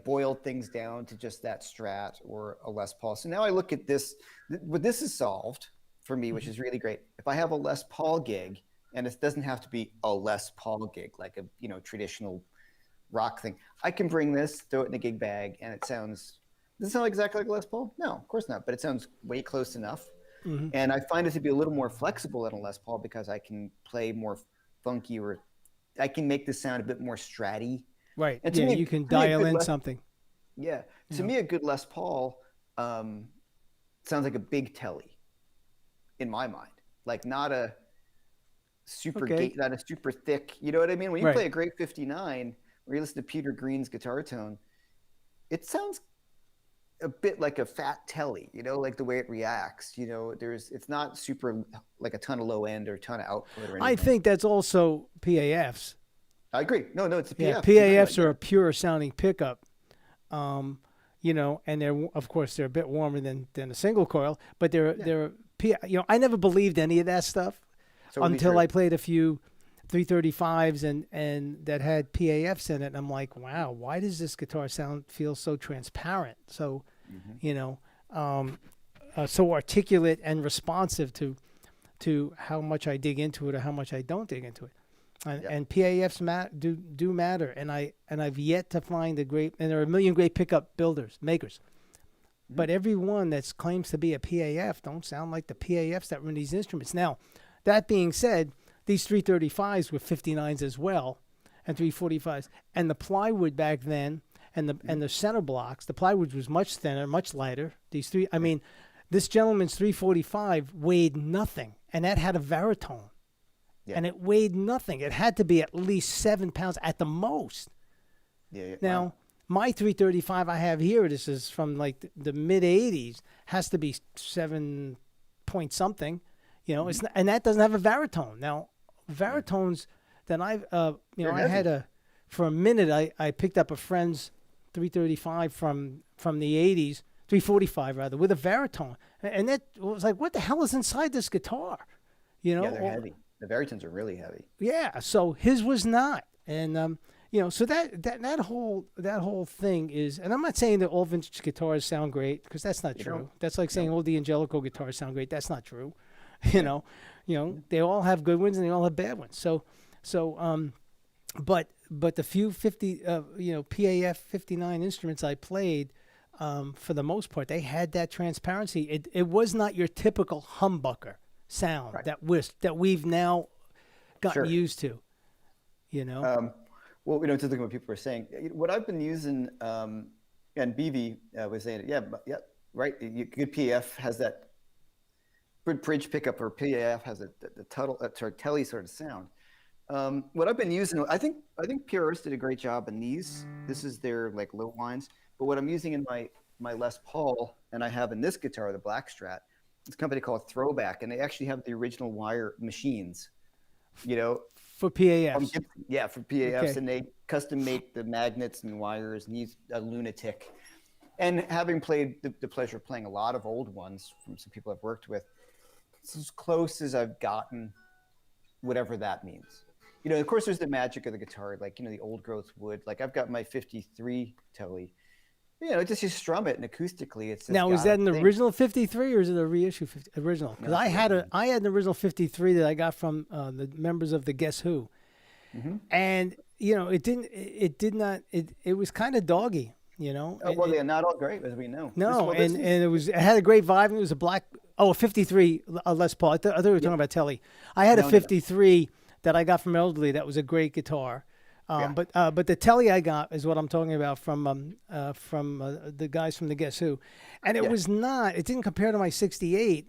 boiled things down to just that Strat or a Les Paul. So now I look at this, what this is solved for me, which is really great. If I have a Les Paul gig, and it doesn't have to be a Les Paul gig, like a, traditional rock thing, I can bring this, throw it in a gig bag, and it sounds. Does it sound exactly like a Les Paul? No, of course not. But it sounds way close enough. And I find it to be a little more flexible than a Les Paul because I can play more funky, or I can make this sound a bit more stratty. Right. And to me, you can dial in something. Yeah. To me, a good Les Paul sounds like a big telly in my mind. Like not a super not a super thick. You know what I mean? When you play a great 59, or you listen to Peter Green's guitar tone, it sounds a bit like a fat telly, like the way it reacts, it's not super like a ton of low end or a ton of output or anything. I think that's also PAFs. I agree. No, it's a PAF. Yeah, PAFs are a pure sounding pickup, and they're a bit warmer than a single coil, but they're I never believed any of that stuff until I played a few 335s and that had PAFs in it, and I'm like, wow, why does this guitar feel so transparent, so so articulate and responsive to how much I dig into it or how much I don't dig into it, and PAFs do matter, and I've yet to find a great, and there are a million great pickup makers, but every one that claims to be a PAF don't sound like the PAFs that run these instruments. Now, that being said, these 335s were 59s as well, and 345s, and the plywood back then, and the center blocks, the plywood was much thinner, much lighter. This gentleman's 345 weighed nothing, and that had a baritone. Yeah. And it weighed nothing. It had to be at least 7 pounds at the most. Yeah. Now, my 335 I have here, this is from like the mid 80s, has to be 7 point something. You know, it's not, and that doesn't have a baritone. Now, baritones that I've, you know, I had for a minute, I picked up a friend's 335 from the 80s, 345 rather, with a baritone. And that was like, what the hell is inside this guitar? You know? Yeah, they're heavy. The baritones are really heavy. Yeah, so his was not. And, you know, so that whole thing is, and I'm not saying that all vintage guitars sound great, because that's not true. That's like saying all the Angelico guitars sound great. That's not true. You know, they all have good ones and they all have bad ones. But the few 50, PAF 59 instruments I played, for the most part, they had that transparency. It was not your typical humbucker sound that we've now gotten used to. You know. Well, just looking at what people are saying, what I've been using, and BV was saying, right. Good PAF has that good bridge pickup, or PAF has the telly sort of sound. What I've been using, I think Purist did a great job in these. This is their like low lines, but what I'm using in my Les Paul, and I have in this guitar, the Black Strat, it's a company called Throwback, and they actually have the original wire machines, for PAFs. For PAFs, and they custom make the magnets and wires, and he's a lunatic. And having played the pleasure of playing a lot of old ones from some people I've worked with, it's as close as I've gotten, whatever that means. Of course, there's the magic of the guitar, like, the old growth wood. Like, I've got my 53 Telly. Just you strum it, and acoustically, it's now, is that an original 53 or is it a reissue original? Because I had an original 53 that I got from the members of the Guess Who, and it was kind of doggy, not all great, as we know. No, and it had a great vibe. And it was a 53 Les Paul. I thought we were talking about Telly. I had a 53 that I got from Elderly. That was a great guitar. But the Telly I got is what I'm talking about from the guys from the Guess Who, and it was not. It didn't compare to my '68,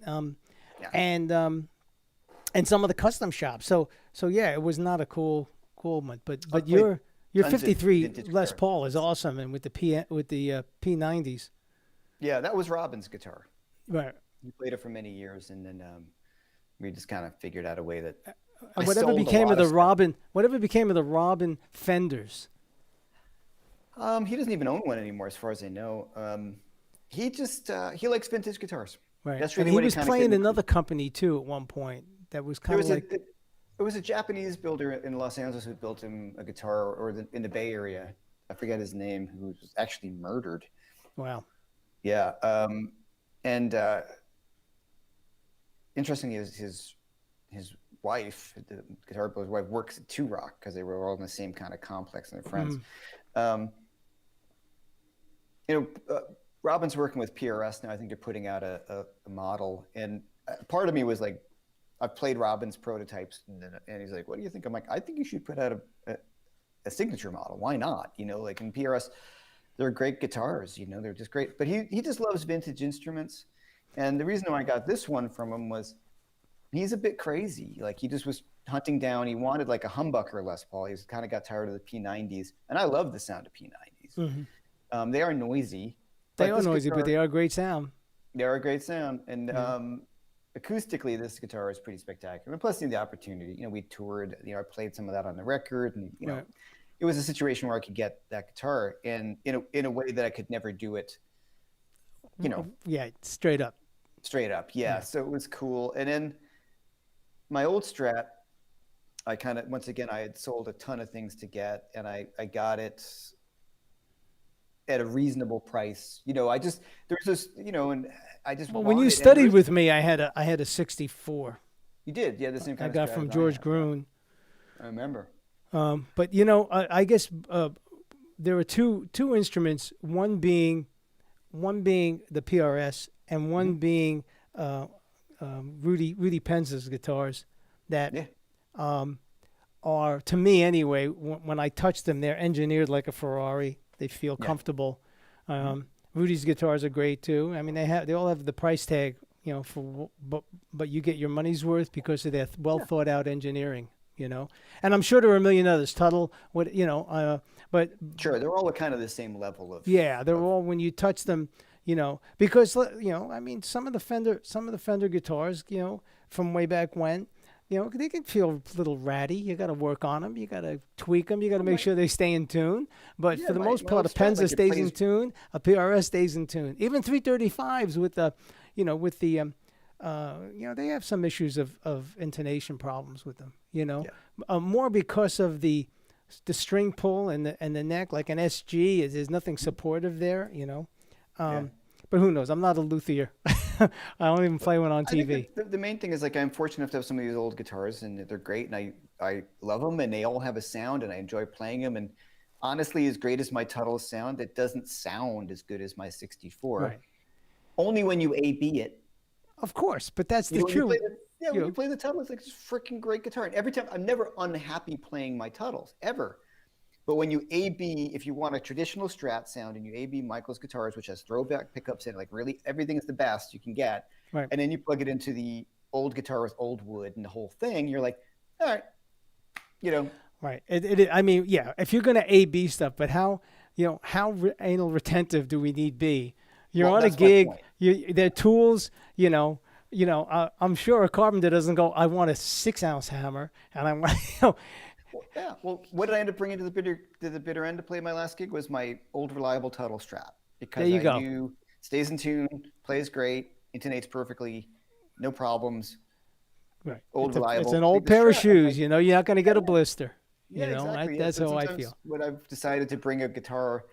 and some of the custom shops. So it was not a cool one. But your 53 Les Paul is awesome, and with the P90s. Yeah, that was Robben's guitar. Right. He played it for many years, and then we just kind of figured out a way that. Whatever became of the Robben Fenders? He doesn't even own one anymore, as far as I know. He just he likes vintage guitars. Right. That's really and what he was playing another company too at one point. That was kind of like it was a Japanese builder in Los Angeles who built him a guitar, or in the Bay Area. I forget his name. Who was actually murdered. Wow. Yeah. And interestingly, his wife, the guitar player's wife, works at Two Rock because they were all in the same kind of complex and they're friends. Robben's working with PRS now. I think they're putting out a model, and part of me was like, I've played Robben's prototypes, and he's like, "What do you think?" I'm like, "I think you should put out a signature model. Why not? Like in PRS, they're great guitars. They're just great." But he just loves vintage instruments, and the reason why I got this one from him was. He's a bit crazy. Like, he just was hunting down. He wanted like a humbucker Les Paul. He kind of got tired of the P90s, and I love the sound of P90s. They are noisy. But they are a great sound. They are a great sound, and acoustically, this guitar is pretty spectacular. And plus, the opportunity. We toured. I played some of that on the record, and it was a situation where I could get that guitar, and in a way that I could never do it. Yeah, straight up. Straight up, yeah. So it was cool, and then. My old Strat, I had sold a ton of things to get, and I got it at a reasonable price. There's this, and I just. Well, when you studied with me, I had a 64. You did, yeah, the same kind of. I got from George Gruen. I remember. But I guess there were two instruments. One being the PRS, and one being. Rudy Penz's guitars that are, to me anyway, when I touch them, they're engineered like a Ferrari. They feel comfortable. Rudy's guitars are great too. I mean, they all have the price tag but you get your money's worth because of their well Yeah. thought out engineering. And I'm sure there are a million others. Tuttle, but Sure, they're all kind of the same level yeah, they're of all when you touch them, because I mean, some of the Fender guitars, from way back when, they can feel a little ratty. You got to work on them. You got to tweak them. You got to make sure they stay in tune. But Yeah, for the my most my part, old a Strat, Penza like, it stays in plays. tune. A PRS stays in tune. Even 335s with the, with the, they have some issues of intonation problems with them. Yeah. More because of the string pull and the neck, like an SG, there's nothing supportive there. Yeah. But who knows? I'm not a luthier. I don't even play one on I think TV. the main thing is, like, I'm fortunate enough to have some of these old guitars, and they're great, and I love them, and they all have a sound, and I enjoy playing them. And honestly, as great as my Tuttle's sound, it doesn't sound as good as my 64. Right. Only when you A/B it. Of course, but that's the When you play truth. when you play the Tuttle, it's like this freaking great guitar. And every time, I'm never unhappy playing my Tuttles ever. But when you A/B, if you want a traditional Strat sound and you A/B Michael's guitars, which has throwback pickups in, like, really everything is the best you can get, Right. and then you plug it into the old guitar with old wood and the whole thing, you're like, all right, Right. I mean, yeah, if you're going to A/B stuff, but how anal retentive do we need be? You're Well, on a that's my gig, point. they're tools, I'm sure a carpenter doesn't go, I want a 6-ounce hammer, and I want, Yeah. Well, what did I end up bringing to the bitter end to play my last gig was my old reliable Tuttle Strat, because There you go. I knew stays in tune, plays great, intonates perfectly, no problems. right. Old It's reliable. an Take old the pair of Strat. I'm shoes, like, you're not going to get a blister. yeah, exactly. Yeah. That's So how I sometimes feel. when I've decided to bring a guitar,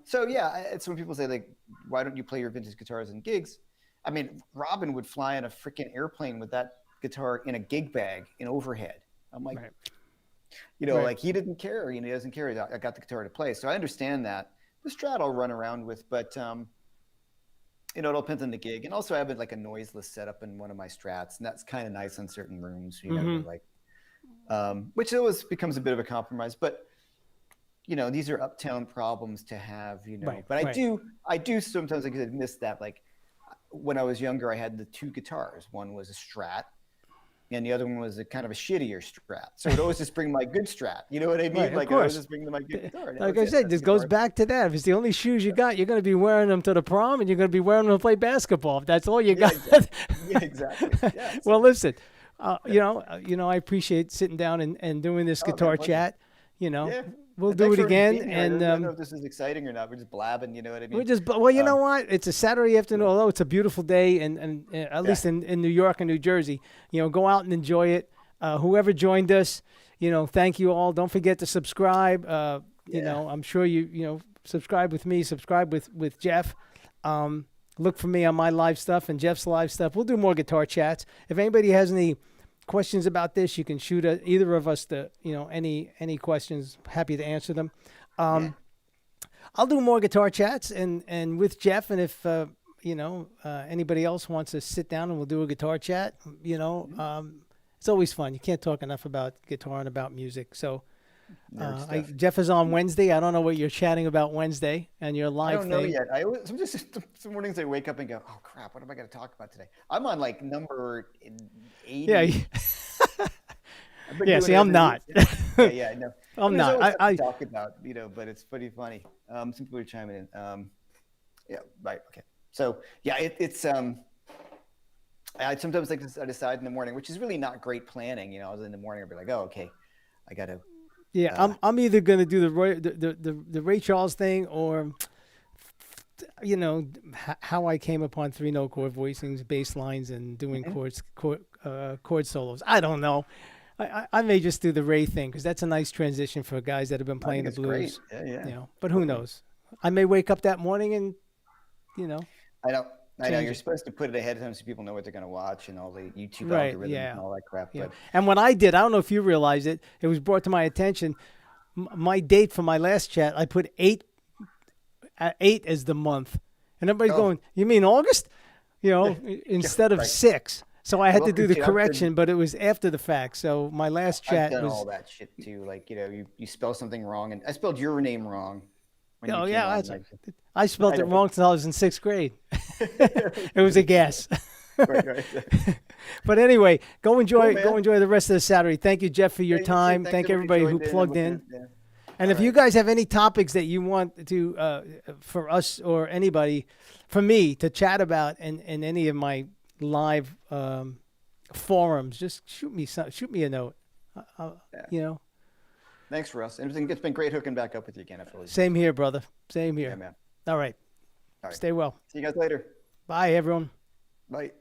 so yeah, it's when people say, like, why don't you play your vintage guitars in gigs? I mean, Robben would fly on a freaking airplane with that guitar in a gig bag in overhead. I'm like, Right. Right. like, he didn't care. He doesn't care. I got the guitar to play. So I understand that. The Strat I'll run around with, but it all depends on the gig. And also I have like a noiseless setup in one of my Strats, and that's kind of nice on certain rooms. Like, which always becomes a bit of a compromise. But these are uptown problems to have. Right, But right. I do sometimes, like I said, miss that. Like, when I was younger, I had the two guitars. One was a Strat, and the other one was a kind of a shittier Strat. So I'd always just bring my good Strat. You know what I mean? Right, of Like, I always course. just bring my good guitar. And that Like was I it. said, That's this the goes guitar. back to that. If it's the only shoes you got, you're going to be wearing them to the prom, and you're going to be wearing them to play basketball. If that's all you got. Yeah, exactly. Yeah. Well, listen, I appreciate sitting down and doing this Oh, man, guitar pleasure. chat. Yeah. We'll And do thanks it for again. being here. I And don't know if this is exciting or not. We're just blabbing, you know what I mean? we're just, well, you know Um, what? It's a Saturday afternoon, although it's a beautiful day, and at least in New York and New Jersey, go out and enjoy it. Whoever joined us, thank you all. Don't forget to subscribe. I'm sure you subscribe with me, subscribe with Jeff. Look for me on my live stuff and Jeff's live stuff. We'll do more guitar chats. If anybody has any questions about this, you can shoot at either of us any questions. Happy to answer them. I'll do more guitar chats and with Jeff, and if anybody else wants to sit down and we'll do a guitar chat, it's always fun. You can't talk enough about guitar and about music. So nerd stuff. Jeff is on Wednesday. I don't know what you're chatting about Wednesday and your I live don't know thing. yet. Some mornings I wake up and go, oh crap, what am I going to talk about today? I'm on like number 80. Yeah, I've been yeah. doing See, it I'm every not. week. Yeah, no. I'm There's not. always stuff I to talk about, but it's pretty funny. Some people are chiming in. Yeah, right. Okay. So yeah, I sometimes like to decide in the morning, which is really not great planning. I was in the morning, I'd be like, oh, okay, I got to. Yeah, I'm either gonna do the Ray Charles thing, or how I came upon 3-note chord voicings, bass lines, and doing chord solos. I don't know. I may just do the Ray thing because that's a nice transition for guys that have been playing the blues. Great. Yeah. But who knows? I may wake up that morning and I know. change You're it. supposed to put it ahead of time so people know what they're going to watch and all the YouTube Right, algorithms yeah. and all that crap. Yeah. But And when I did, I don't know if you realized it. It was brought to my attention. My date for my last chat, I put 8 as the month, and everybody's going, "You mean August?" Instead of right. 6. So I had to do the I've correction, but it was after the fact. So my last I've chat done was. all that shit too. Like, you spell something wrong, and I spelled your name wrong. When Oh you yeah, came on, that's. like, I spelled I it know. wrong since I was in 6th grade. It was a guess. Right. But anyway, go enjoy Cool, go man. enjoy the rest of the Saturday. Thank you, Jeff, for your Yeah, you too. time. Thanks, Thank everybody everybody who joined in and plugged looking in. at- yeah. And All if you right. guys have any topics that you want to for us or anybody, for me to chat about in any of my live forums, just shoot me a note. Yeah. You know, Thanks, Russ. And it's been great hooking back up with you again. I feel like. same here, brother. Same here. Yeah, man. All right. All right. Stay well. See you guys later. Bye, everyone. Bye.